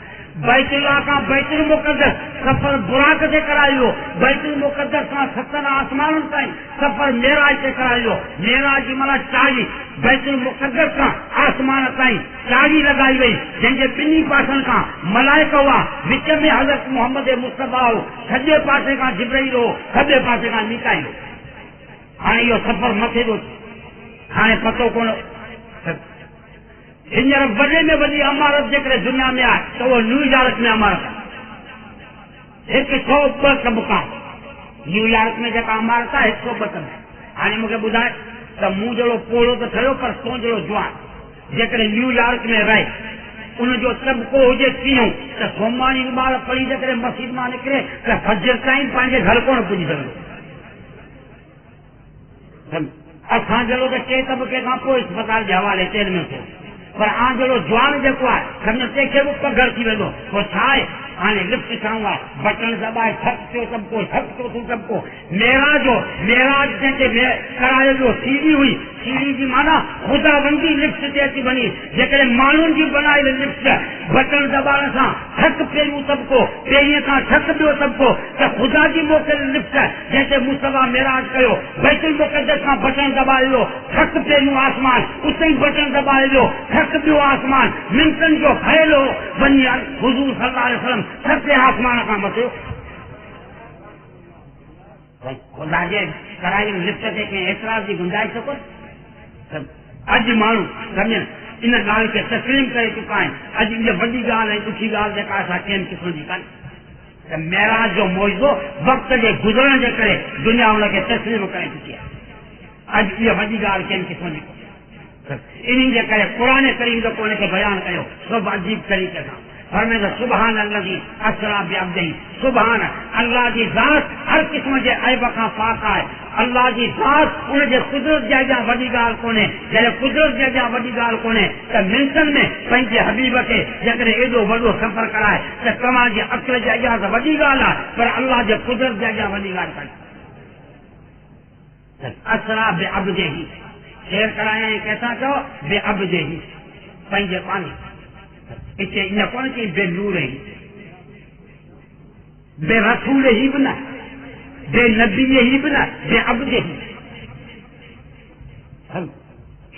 बैतुल्लाह खां बैतुल मुक़द्दस सफ़र बुराक ते करायो बैतुल मुक़द्दस खां 7 आसमाननि ताईं सफ़र मेराज ते करायो मेराज जी माना 40 बैतुल मुक़द्दस खां आसमान ताईं 40 लॻाई वई जंहिंजे ॿिन्ही पासनि खां मलाइक हुआ विच में हज़रत मोहम्मद मुस्तफ़ा हो सॼे पासे खां जिब्राईल हो खॿे पासे खां मीकाईल हो हाणे इहो सफ़र मथे जो हाणे पतो कोन हींअर वॾे में वॾी इमारत जेकॾहिं दुनिया में आहे त उहो न्यूयॉर्क में इमारत आहे 102 तबका न्यूयॉर्क में जेका इमारत आहे 102 तबका हाणे मूंखे ॿुधाए त मूं जहिड़ो पोड़ो त ठहियो पर तो जहिड़ो जवान जेकॾहिं न्यूयॉर्क में रहे उनजो तबको हुजे कीअं त सोमारी नमाज़ पढ़ी जेकॾहिं मस्जिद मां निकिरे त फजर ताईं पंहिंजे घर कोन पुॼी सघंदो असां जहिड़ो त 2 तबके खां पोइ अस्पताल जे हवाले तेल में थियो पर आ जहिड़ो जवान जेको आहे सम्झो तंहिंखे बि पघर थी वेंदो पोइ छा आहे हाणे लिफ्ट छाऊं आहे बटन दॿाए ठक थियो तबको ठक थियो तूं तबको मेराज जंहिंखे करायो वियो सीढ़ी हुई सीढ़ी जी माना ख़ुदाबंदी लिफ्ट ते अची वञी जेकॾहिं माण्हुनि जी बनायल लिफ्ट बटन दॿाइण सां ठक पहिरियों तबको पहिरीं खां ठक ॿियो तबको त ख़ुदा जी मोकियल लिफ्ट जंहिंते मुस्तफ़ा मेराज कयो बैतुल मुक़द्दस खां बटन दॿायो ठक पहिरियों आसमान उते ई बटन दॿायो ठक ॿियो आसमान मिंटनि जो ख़यल हो वञी हुज़ूर सल्लल्लाहु अलैहि वसल्लम सते आसमान खां मथे ख़ुदा जे करायल लिफ्ट ते कंहिं एतिराज़ जी गुंजाइश कोन्हे अॼु माण्हू सम्झनि इन ॻाल्हि खे तस्लीम करे चुका आहिनि अॼु इहा वॾी ॻाल्हि ऐं ॾुखी ॻाल्हि जेका असां कंहिं क़िस्म जी कान्हे त मेराज जो मौजो वक़्त जे गुज़रण जे करे दुनिया हुनखे तस्लीम करे चुकी आहे अॼु इहा वॾी ॻाल्हि कंहिं क़िस्म जी इन जे करे क़ुरान करीम जेको हुनखे बयानु कयो सभु अजीब तरीक़े सां फरमाईंदो सुभान अल्लाज़ी असरा बिअब्दिही सुभान अल्लाह जी ज़ात हर क़िस्म जे ऐब खां पाक आहे अल्लाह जी ज़ात उन जे कुदरत जे अॻियां वॾी ॻाल्हि कोन्हे जॾहिं कुदरत जे अॻियां वॾी ॻाल्हि कोन्हे त मिंटनि में पंहिंजे हबीब खे जेकॾहिं एॾो वॾो सफ़र कराए त तव्हांजे अक़ल जे अॻियां त वॾी ॻाल्हि आहे पर अल्लाह जे कुदरत जे अॻियां वॾी ॻाल्हि कान्हे असरा बिअब्दिही शेर करायां कंहिंसां चओ बिअब्दिही पंहिंजे पाणी हिते इन कोन चई बेनूर ही बेरसूल ही बि न बेनबी ही बि न बेअब्द ही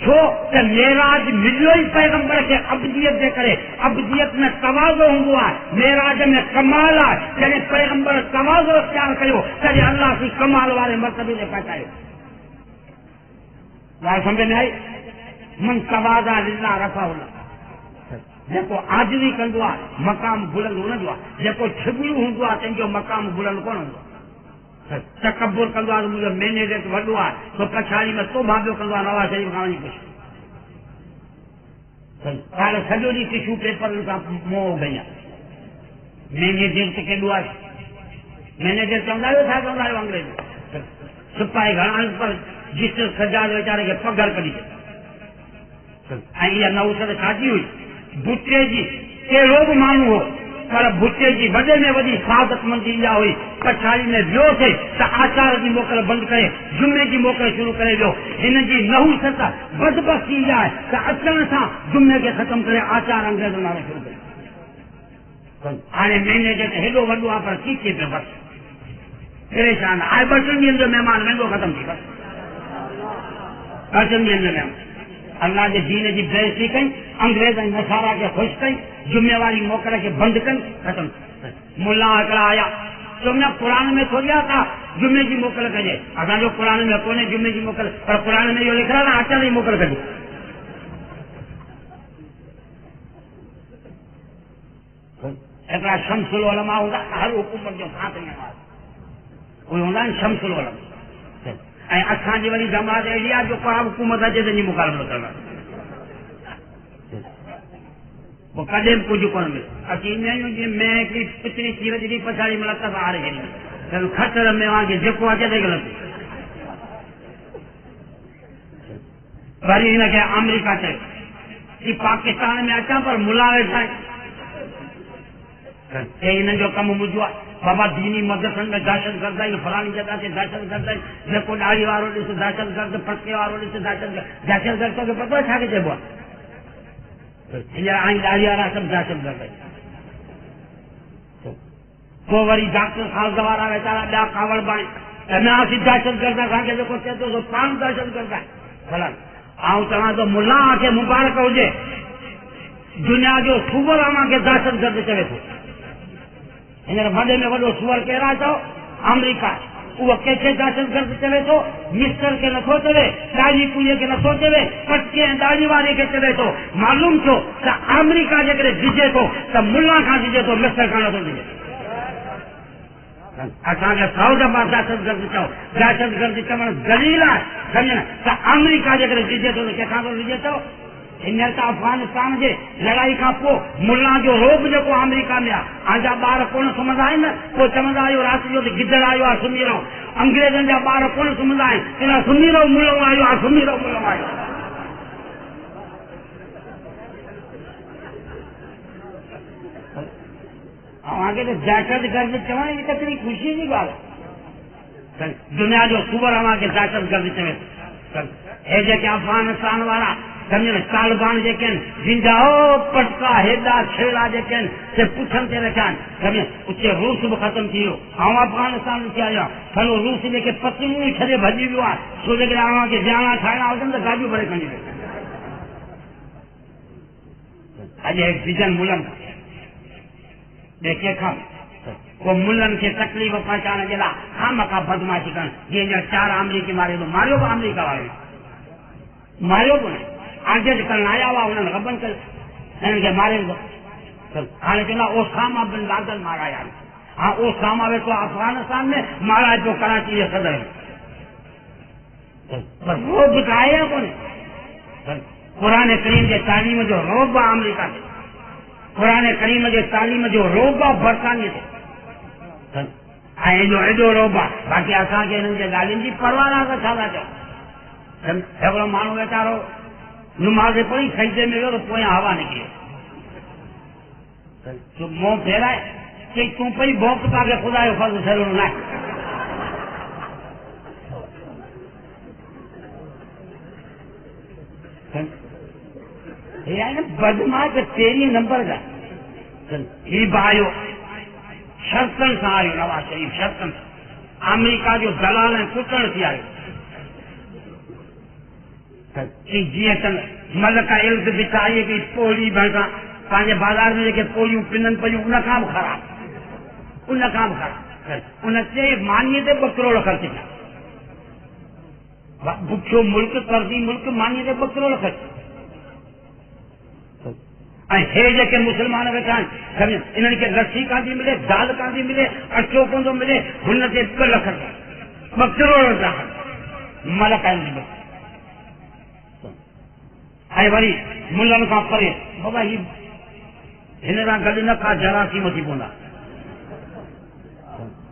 छो त मेराज मिलियो ई पैगंबर खे अबदियत जे करे। अबदियत में तवाज़ो हूंदो आहे, मेराज में कमाल आहे। जॾहिं पैगंबर तवाज़ो इख्तियार कयो तॾहिं अल्लाह खे कमाल वारे मर्तबे ते पहुचायो। ॻाल्हि सम्झ में आई? मन तवाज़ा लिल्लाह रफ़अहुल्लाह। जेको आजिज़ी कंदो आहे मक़ाम बुलंद हुनजो आहे, जेको छिबड़ू हूंदो आहे तंहिंजो मक़ाम बुलंद कोन हूंदो। तकबुर कंदो आहे मुंहिंजो मैनेजर वॾो आहे तो पछाड़ी में तो भाॻियो कंदो आहे नवाज़ शरीफ़ खां वञी पुछो। हाणे सॼो ॾींहुं टिशू पेपरनि सां मोह गई आहे। मैनेजर त केॾो आहे, मैनेजर चवंदा आहियो, छा चवंदा आहियो अंग्रेज में? सिपाही घणा आहिनि पर जिस्टर सजाद वीचारे खे पघर कढी छॾ। ऐं इहा नवसर शादी हुई बुटे जी, कहिड़ो बि माण्हू हो पर बुटे जी वॾे में वॾी सादतमंदी इहा हुई। पछाड़ी में वियोसीं त आचार जी मोकल बंदि करे जुमे जी मोकल शुरू करे वियो। हिन जी नहूसत बदबख्ती इहा आहे त अचण सां जुमे खे ख़तमु करे आचार अंग्रेज़ नालो शुरू कयो। हाणे मैनेजर त हेॾो वॾो आहे पर कीचे पियो बसि परेशान आहे। 2 ॾींहंनि जो महिमान वेंदो ख़तमु थी बसि 2 ॾींहंनि जो महिमान। अल्लाह जे दीन जी बेइज़ती कई, अंग्रेज़ ऐं नसारा खे ख़ुशि कई, जुम्मेवारी मोकल खे बंदि कनि, ख़तमु। मुल्ला हिकिड़ा आया चवंदा क़ुरान में थोड़ी आहे त जुमे जी मोकल कजे। असांजो क़ुरान में कोन्हे जुमे जी मोकल, पर क़ुरान में इहो लिखियलु आहे अचण जी मोकल कजे। हिकिड़ा शमसुल उलमा हूंदा हर हुकूमत जो साथ में उहे हूंदा आहिनि शमसुल उलमा। ऐं असांजी वरी जमात अहिड़ी आहे जो का हुकूमत अचे तंहिंजी मुखालफ़त करणु पोइ कॾहिं बि कुझु कोन मिले। अची ईंदा आहियूं जीअं मैं हिकिड़ी पितरी खीर जी पछाड़ी में लत हारे छॾी खटर में वांगे जेको अचे ते ग़लति। वरी हिनखे अमेरिका चयो कि पाकिस्तान में अचां पर मुलावे ठाहे। हिननि जो कमु मुंहिंजो आहे बाबा दीनी मदरसनि में दहशतगर्द आहिनि, फलानी जॻह ते दहशतगर्द आहिनि, जेको ॾाढ़ी वारो ॾिस दहशतगर्द, पटके वारो ॾिस दहशतगर्द। तोखे पतो आहे छा चइबो आहे? हींअर आई ॾाढ़ी वारा सभु दहशतगर्द आहिनि। पोइ वरी डॉक्टर साहब वारा वीचारा ॿिया कावड़ बाणी अञा दहशतगर्द असांखे जेको चए थो सो पाण दहशतगर्द आहे फलान। ऐं चवां थो मुला खे मुबारक हुजे, दुनिया जो सूबर अवां खे दहशतगर्द चवे थो। हींअर वॾे में वॾो सूअर केरु चओ? अमेरिका। उहो कंहिंखे दहशतगर्द चवे थो? मिस्टर खे नथो चवे, ॾाढ़ी कुड़ीअ खे नथो चवे, पटके ऐं ॾाढ़ी वारे खे चवे थो। मालूम छो त अमेरिका जेकॾहिं डिॼे थो त मुला खां डिॼे थो, मिस्टर खां नथो डिॼे। असांखे 100 दफ़ा दहशतगर्द चओ, दहशतगर्द चवणु दलील आहे सम्झ न त अमेरिका जेकॾहिं डिॼे थो त कंहिंखां थो डिॼे थो। हींअर त अफगानिस्तान जे लड़ाई खां पोइ मुला जो रोब जेको अमेरिका में आहे, असांजा ॿार कोन सुम्हंदा आहिनि न, पोइ चवंदा आहियो राति जो त गिदड़ आयो आहे सुम्ही रहो। अंग्रेज़नि जा ॿार कोन सुम्हंदा आहिनि, इन सुम्ही रहो मुलो आयो आहे, सुम्ही रहो मुलो आयो। अव्हांखे त दहशतगर्द चवण ई केतिरी ख़ुशी जी ॻाल्हि आहे। दुनिया जो सूबर अव्हांखे दहशतगर्द चवे थो। हे जेके अफगानिस्तान वारा सम्झ न तालिबान जेके आहिनि, जिनजा पटका हेॾा छेड़ा जेके आहिनि से पुछनि ते रखिया आहिनि। सम्झ उते रूस बि ख़तमु थी वियो, ऐं अफगानिस्तान थी आयो आहे। सॼो रूस जेके पतंगूं ई छॾे भॼी वियो आहे, छो जे करे अव्हांखे ॼाणा ठाहिणा हुजनि त गाॾियूं भरे खणी वेंदा। अॼु एक्सीजन मुलनि ॿिए कंहिंखां पोइ मुलनि खे तकलीफ़ पहुचाइण जे लाइ खामखा बदमाशी कनि। जीअं हींअर 4 अमरीकी मारियो थो, मारियो बि अमरीका वारे मारियो बि न, आज़ाद करण आया हुआ, उन्हनि गबन कयो, हिननि खे मारे थो। हाणे चवंदा ओसामा बिन लादेन माराया। हा ओसामा वेठो अफगानिस्तान में, माराए पियो कराची जे सदर में। पर रोब त आहे या कोन्हे? क़ुरान करीम जे तालीम जो रोब आहे अमरीका ते, क़ुरान करीम जे तालीम जो रोब आहे बरतानिया ते। ऐं एॾो रोब आहे, बाक़ी असांखे हिननि जे ॻाल्हियुनि जी परवाह न, छा था चओ? हिकिड़ो माण्हू वीचारो नुमाज़ पढ़ी सजदे में वियो त पोयां हवा निकिरी मुंहुं फेराए चई तूं पई भोक तव्हांखे ख़ुदा जो फर्ज़ थियणो न आहे। हे आहे न बदमाश 13 नंबर जा। ही बि आयो शर्तनि सां आयो, नवाज़ शरीफ़ शर्तनि सां। अमेरिका जो दलाल ऐं कुटण थी आयो। جی ملک علم بچائیے کہ پوڑی بھڑکا پانچے بازار میں جے پوڑیوں پنن پڑیوں ان کام خراب ان سے مانیے تے 2 کروڑ خرچ کیا بکھو ملک ترقی ملک مانیے تے 2 کروڑ خرچ جے مسلمان ویٹھا انہوں کے لسی کا بھی ملے دال کا بھی ملے اچو کو ملے ان سے 2 لکھ 2 کروڑ ملک وری ملن کا پرے بابا ہی گل نہ کا جراثیم تھی پونا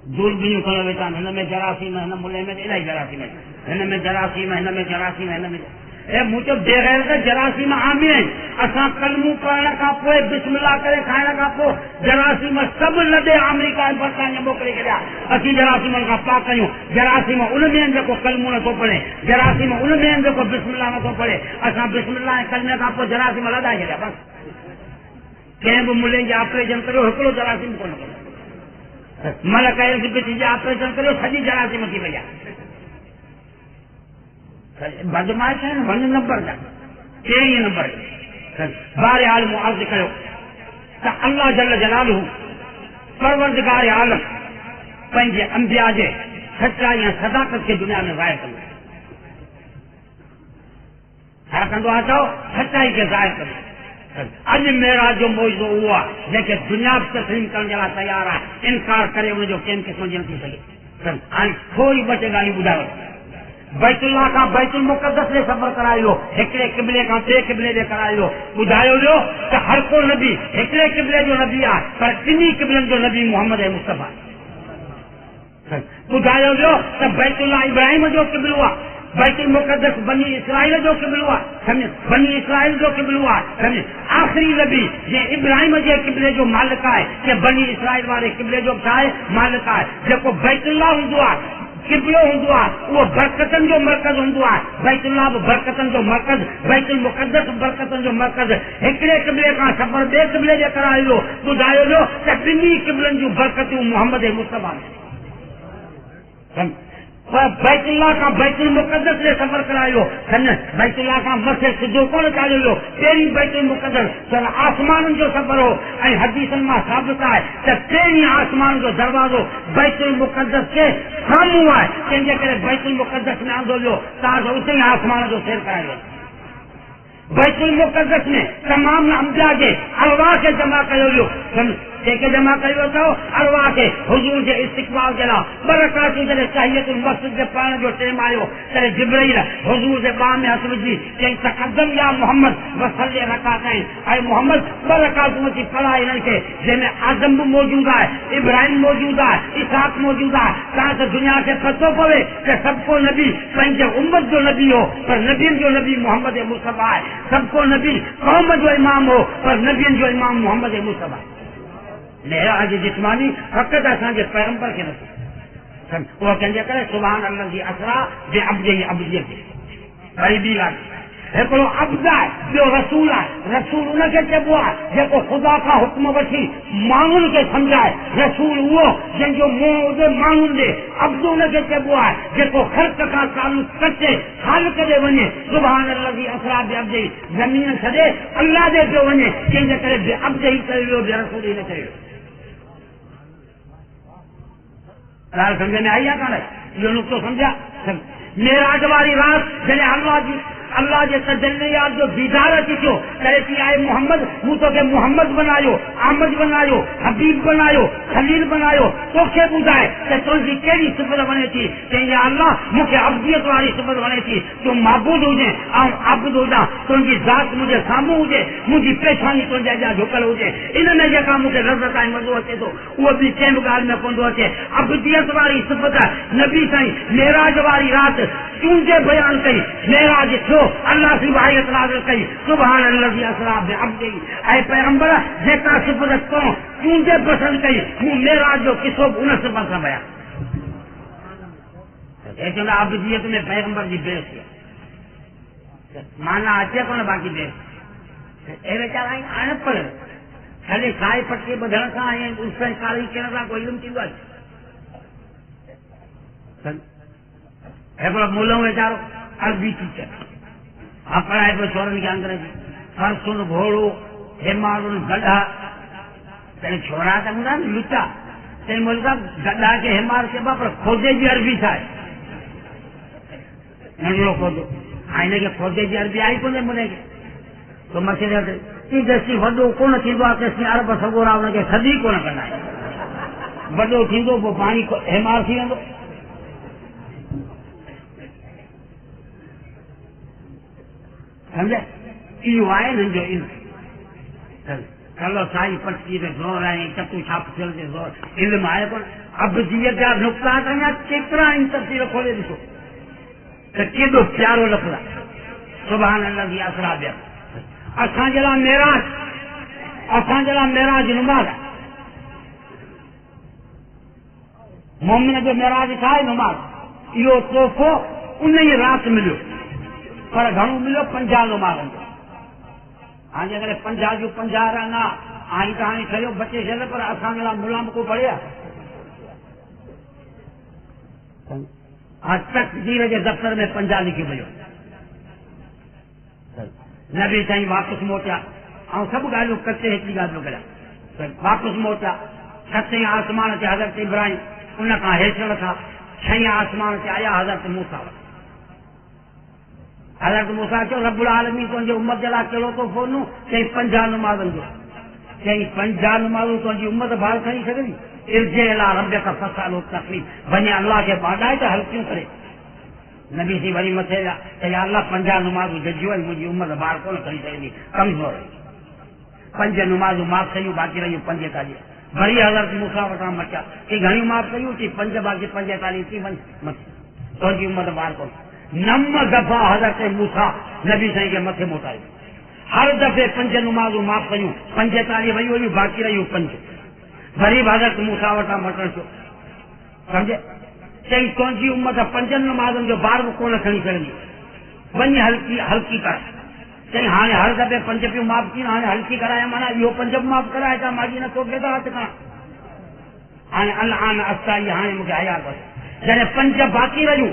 دوربینوں کھڑا ویٹا ان میں جراثیم ہے ملے میں الہی جراثیم ہے ان میں جراثیم ہے ان میں جراثیم ہے ان میں اے مجھے بغیر کا جراثیم عام ہیں اساں کلموں پڑھنے کا پوئے بسم اللہ کرے کھانے کا پو جراثیم سب لدے امریکہ برطانیہ موکلے کے لیا اسی جراثیم کا پاک کیوں جراثیم ان میں جو کلموں نہ تو پڑھے جراثیم ان میں جو بسم اللہ نہ تو پڑھے اساں بسم اللہ کلمے کا پو جراثیم لدا کے لیا بس کہیں بھی ملیں گے آپریشن کرو ہکڑو جراثیم کو نہ ملک ہے کہ آپریشن کرو سجی جراثیم تھی بھیا بدماش ہے 1 نمبر کا 3 نمبر بہرحال عرض کرو کہ اللہ جل جلالہ پروردگار عالم پنجے انبیاء جے سچائی صداقت کے دنیا میں ظاہر کرو چھا کندو آچو سچائی کے ظاہر کرو اج میرا جو موجود ہوا لیکن دنیا تسلیم کرنے والا تیار ہے انکار کرے انہیں جو کیم قسم جن کی سکے تھوڑی بچے گالی بدھاؤ بیت اللہ کا بیت المقدس نے سفر کرائی لو ایکڑے قبلے کا 2 قبلے دے کرائی لو بدھاؤ لو کہ ہر کو نبی ایکڑے قبلے جو نبی آ پر کنی قبلے جو نبی محمد مصطفیٰ بدھاؤ لو کہ بیت اللہ ابراہیم جو قبل ہوا بیت المقدس بنی اسرائیل جو قبل ہوا بنی اسرائیل جو قبل ہوا آخری نبی یہ ابراہیم کے قبلے جو مالک ہے کہ بنی اسرائیل والے قبلے جو ہے مالک ہے جو بیت اللہ ہوں قبلو ہوں وہ برکتن جو مرکز ہوں بیت اللہ برکتن جو مرکز بیت المقدس برکتن جو مرکز ایکڑے قبلے کا سفر 2 قبلے دے کرائی لو بدھاؤ لو کہ بنی قبلن جو برکتوں محمد مصطفیٰ بیت اللہ کا بیت المقدس نے سفر کرائی لو بیت اللہ کا مسجد جو کون چالو لو تیری بیت المقدس آسمان جو سفر ہو حدیث میں ثابت ہے کہ تیری آسمان جو دروازو بیت المقدس کے ساموں ہے کہ بیت المقدس میں آندو لو تاز اسے آسمان جو سیر کرائی لو بیت المقدس میں تمام انبیاء کے ارواح کے جمع کرو لو کے جمع کریو تو ارواح کے حضور کے استقبال جلا برکات جڑے تحیت المسجد کے پڑھنے جو ٹائم آیو تے جبرائیل حضور کے بام میں ہاتھ وجھی کہ تقدم یا محمد وصلی رکعتین اے محمد برکات کی پڑھائی ان کے جن میں آدم موجود ہے ابراہیم موجود ہے اسحاق موجود ہے تاکہ دنیا کے پتوں پڑے کہ سب کو نبی پنجے امت جو نبی ہو پر نبی جو نبی محمد مصطفیٰ ہے سب کو نبی قوم جو امام ہو پر نبی جو امام محمد مصطفیٰ معراج جسمانی فقط اساں کے پیغمبر کے نصیب وہ کہندے کرے سبحان اللہ دی اسرا بعبده عبدیہ بھائی بھی لگ ایکڑو عبد ہے جو رسول ہے رسول ان کے چبوا جو خدا کا حکم وٹھی مانن کے سمجھائے رسول وہ جن جو منہ دے مانن دے عبد ان کے چبوا جو خلق کا تعلق کرتے خالق دے ونے سبحان اللہ دی اسرا بعبده زمین چھڑے اللہ دے جو ونے کہندے کرے بعبده کریو رسول نے کریو سمجھ میں آئی ہے یہ نقطہ سمجھا معراج والی رات جنہیں اللہ کے تجلیات جو بیدارتی کیوں کہتی آئے محمد وہ تو کہ محمد بنایو احمد بنایو حبیب بنایو خلیل بنایو تو کیا بجائے کہ تنجی کیری صفت بنے تھی کہ یا اللہ مجھے عبدیت والی صفت بنے تھی تو معبود ہو جائے عبد ہو جا تنجی ذات مجھے سامو ہو جائے مجھے پیشانی تنجا جا جھکل ہو جائے انہوں نے یہ کہا مجھے رضت آئی مزو ہوتے تو وہ بھی چین گال میں کندو ہوتے عبدیت والی صفت ہے نبی سائیں معراج والی رات چونجے بیان کئی معراج تھو اللہ سے بھائیت نازل کئی سبحان اللہ اسرا بعبده اے پیغمبر جیتا صفت کو چونجے پسند کئی وہ معراج جو کسو ان صفت کا بیان لیکن عبدیت میں پیغمبر کی بیس ہے مانا اچھے کو نہ باقی بیس اے بیچارہ آنے پڑے خالی سائے پٹکے بدھن کا آئے اس سے کاری کہنا تھا کوئی علم چیز آئی ایک مولا بیچارو عربی ٹیچر اپڑائے پہ چھوڑن کے اندر فرسن گھوڑو ہمارن گڈھا تیرے چھوڑا تھا مجھا لچا تیرے ملکہ گڈھا کے ہمار کے باپ کھودے جی عربی تھا ننگلو کھودو آئینے کے کھودے جی عربی آئی کو نہیں ملے گے تو مسئلے ہوتے تی جیسی وڈو کون تھیندو آ کسی عرب سگو راونے کے صدی کون کرنا ہے وڈو تھیندو وہ پانی ہمار تھی وندو سمجھے ایو آئے ننجو ان چلو سائی پٹکی دے زور آئے چتو چھاپ چل دے زور علم آئے کون اب جیت جا نقطہ کرنا کتنا ان تفسیر کھولے دیسو کہ کدو پیارو لفظ سبحان اللہ دی اسرا بیا اساں جلا معراج نماز مومن جو معراج تھا نماز یہ توفو انہی رات ملو پر گھنو ملو 50 نماز ہاں جی اگر 50 جو 50 رہنا آئی کہانی کھڑو بچے چلے پر اساں جلا ملام کو پڑھیا آج تک تقدیر کے دفتر میں 50 لکھی پڑھو نبی سائیں واپس موٹیا اور سب گالوں کرتے ہیں گالوں کرا واپس موٹیا 7 آسمان سے حضرت ابراہیم ان کا حیثیت تھا 6 آسمان سے آیا حضرت موسیٰ حضرت موسیٰ چو رب العالمین تو انجھے امت جلا کلو تو فونو کہیں 50 نمازن جو کہیں 50 نمازوں تو انجھے امت بھال کھڑی سکتی ارجع الى ربک فاسألہ التخفیف بنی اللہ کے بعد آئے تو حل کیوں کرے نبی سی وری متھے کہ یا اللہ 50 نمازوں ججو ہے مجھے امت بھال کون کھڑی سکتی کمزور ہے 5 نمازوں معاف کیوں باقی رہی 5 تالی بڑی حضرت موسیٰ وٹا مچا کہ گھنی معاف کیوں تھی 5 باقی 5 تالی تھی تو انجھے امت بھال کون 9 دفعہ حضرت موسیٰ نبی صحیح کے متھے موٹائے ہر دفعے 5 نمازوں معاف کیوں 5 تالی وہی ہوئی باقی رہی 5 غریب حضرت موسیٰ وٹا مٹن چو سمجھے چاہیے تونجی امت 5 نمازوں جو بار وہ کون کھڑی کرنی ونی ہلکی کر چاہیے ہاں ہر دفعے 5 پیوں معاف کی ہاں ہلکی کرایا مانا یہ 5 معاف کرایا تھا ماجی نہ تو بیدا ہاتھ کہاں ہاں اللہ آن استائی ہاں مجھے حیات بس جنہیں 5 باقی رہیوں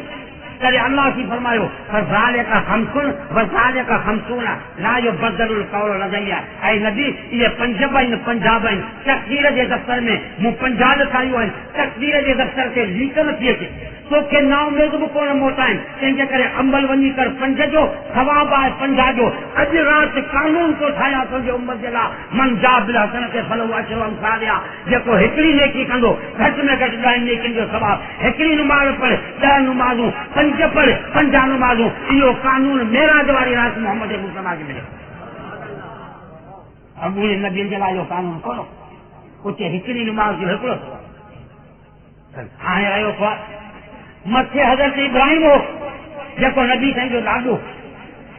کرے اللہ کی فرمایو فذالک خمسن وذالک خمسون لا یبدل القول لدی اے نبی یہ 5 بین 50 بین تقدیر کے دفتر میں مو 50 لکھائیو ہیں تقدیر کے دفتر کے لیکن کیے تھے تو کہ نام میں تو کون موٹائیں تنجے کرے عمل ونی کر 5 جو ثواب آئے 50 جو اج رات قانون کو ٹھایا تو جو امت جلا من جا بلا سن کے فلو اشر امثالیا جکو ہکڑی نیکی کندو گھٹ میں گھٹ ڈائیں نیکی جو ثواب ہکڑی نماز پڑھ 10 نمازوں 5 پڑھ 50 نمازوں یہ قانون معراج والی رات محمد مصطفیٰ کے ملے ابو نبی جلا یہ قانون کھولو کچھ ہکڑی نماز جو ہکڑو ہاں رہو متھے حضرت ابراہیم ہو جکو نبی سائیں جو لاگو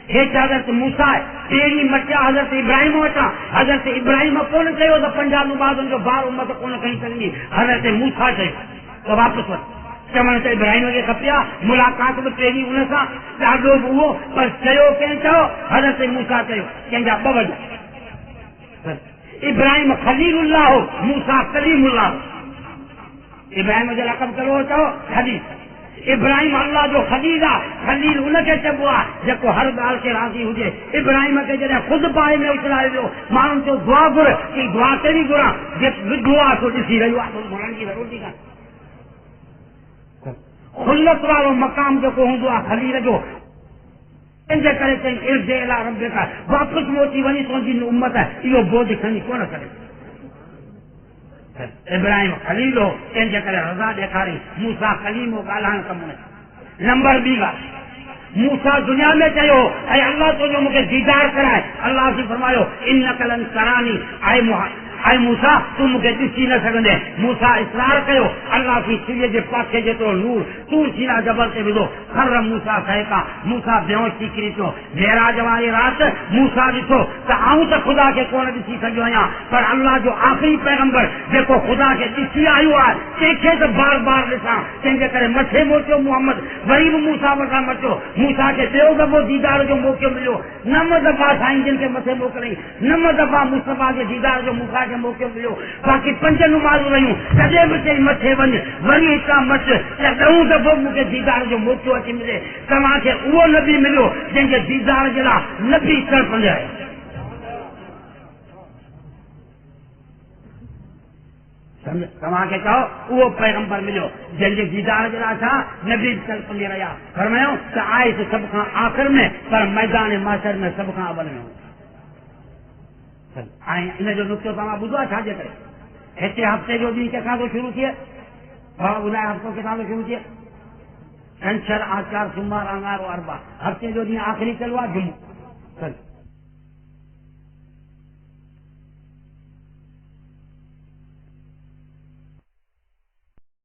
ہیچ حضرت موسیٰ تیری مٹیا حضرت ابراہیم ہوتا حضرت ابراہیم کون کہو تو 50 نمازوں جو بار امت کون کہیں کرنی حضرت موسیٰ کہو تو واپس وقت چمن سے ابراہیم کے کپیا ملاقات میں تیری ان سا لاگو وہ پر کہو کہیں چاہو حضرت موسیٰ کہو کہیں جا بوجہ ابراہیم خلیل اللہ ہو موسیٰ کلیم اللہ ہو ابراہیم جو لقب کرو چاہو حدیث ابراہیم اللہ جو خلیلا خلیل ان کے چبوا جکو ہر گال کے راضی ہوجے ابراہیم کے جڑے خود پائے میں اچھلائے جو مانن تو دعا گر کہ دعا تیری گرا جب دعا تو دسی رہیو تو بولن کی ضرورت نہیں خلت والو مقام جو کو دعا خلیل جو انجے کرے تے ارجع الى ربک واپس موٹی ونی تو جن امت ہے یہ بوجھ کھنی کون کرے ابراہیم خلیل ہو کنجے کرے رضا دیکھاری موسیٰ کلیم ہو گالان کمونے نمبر 2 موسیٰ دنیا میں چاہو اے اللہ تو جو مجھے دیدار کرائے اللہ سے فرمایو انک لن ترانی اے موسیٰ تو مجھے دسی نہ سکندے موسیٰ اصرار کیو اللہ کی سیے دے پاکے جتو نور تور سینا جبل تے بدو خر موسیٰ سہکا موسیٰ بیوش کی کری تو معراج والی رات موسیٰ دسو تا آؤں تا خدا کے کون دسی سکیو آیا پر اللہ جو آخری پیغمبر دیکھو خدا کے دسی آئیو آئے دیکھے تو بار بار دسا چنجے کرے مٹھے موچو محمد غریب موسیٰ وٹا مچو موسیٰ کے دیو دبو دیدار جو موقع ملو 9 دفعہ سائن جن کے مٹھے موقع نہیں 9 دفعہ مصطفیٰ کے دیدار جو موسیٰ کے موقع ملو باقی 5 نمازوں رہیوں کدے بھی چئی مٿے ون وری کا مت یا 10 دفعہ مجھے دیدار جو موقع اچي ملے تمام کے وہ نبی ملو جن کے دیدار جلا نبی تڑپندے آئے تمام کے کہو وہ پیغمبر ملو جن کے دیدار جلا تھا نبی تڑپندے رہیا فرمایا کہ آئے تو سب کا آخر میں پر میدان محشر میں سب کا اول میں ان جو نقطو تمام بدھو چھا جے کرے ایسے ہفتے جو دن کے ساتھ شروع کیے بدھائے ہفتوں کے ساتھ شروع کیے کنچر آچار سمار انگار و اربع ہفتے جو دن آخری چلوا جمعہ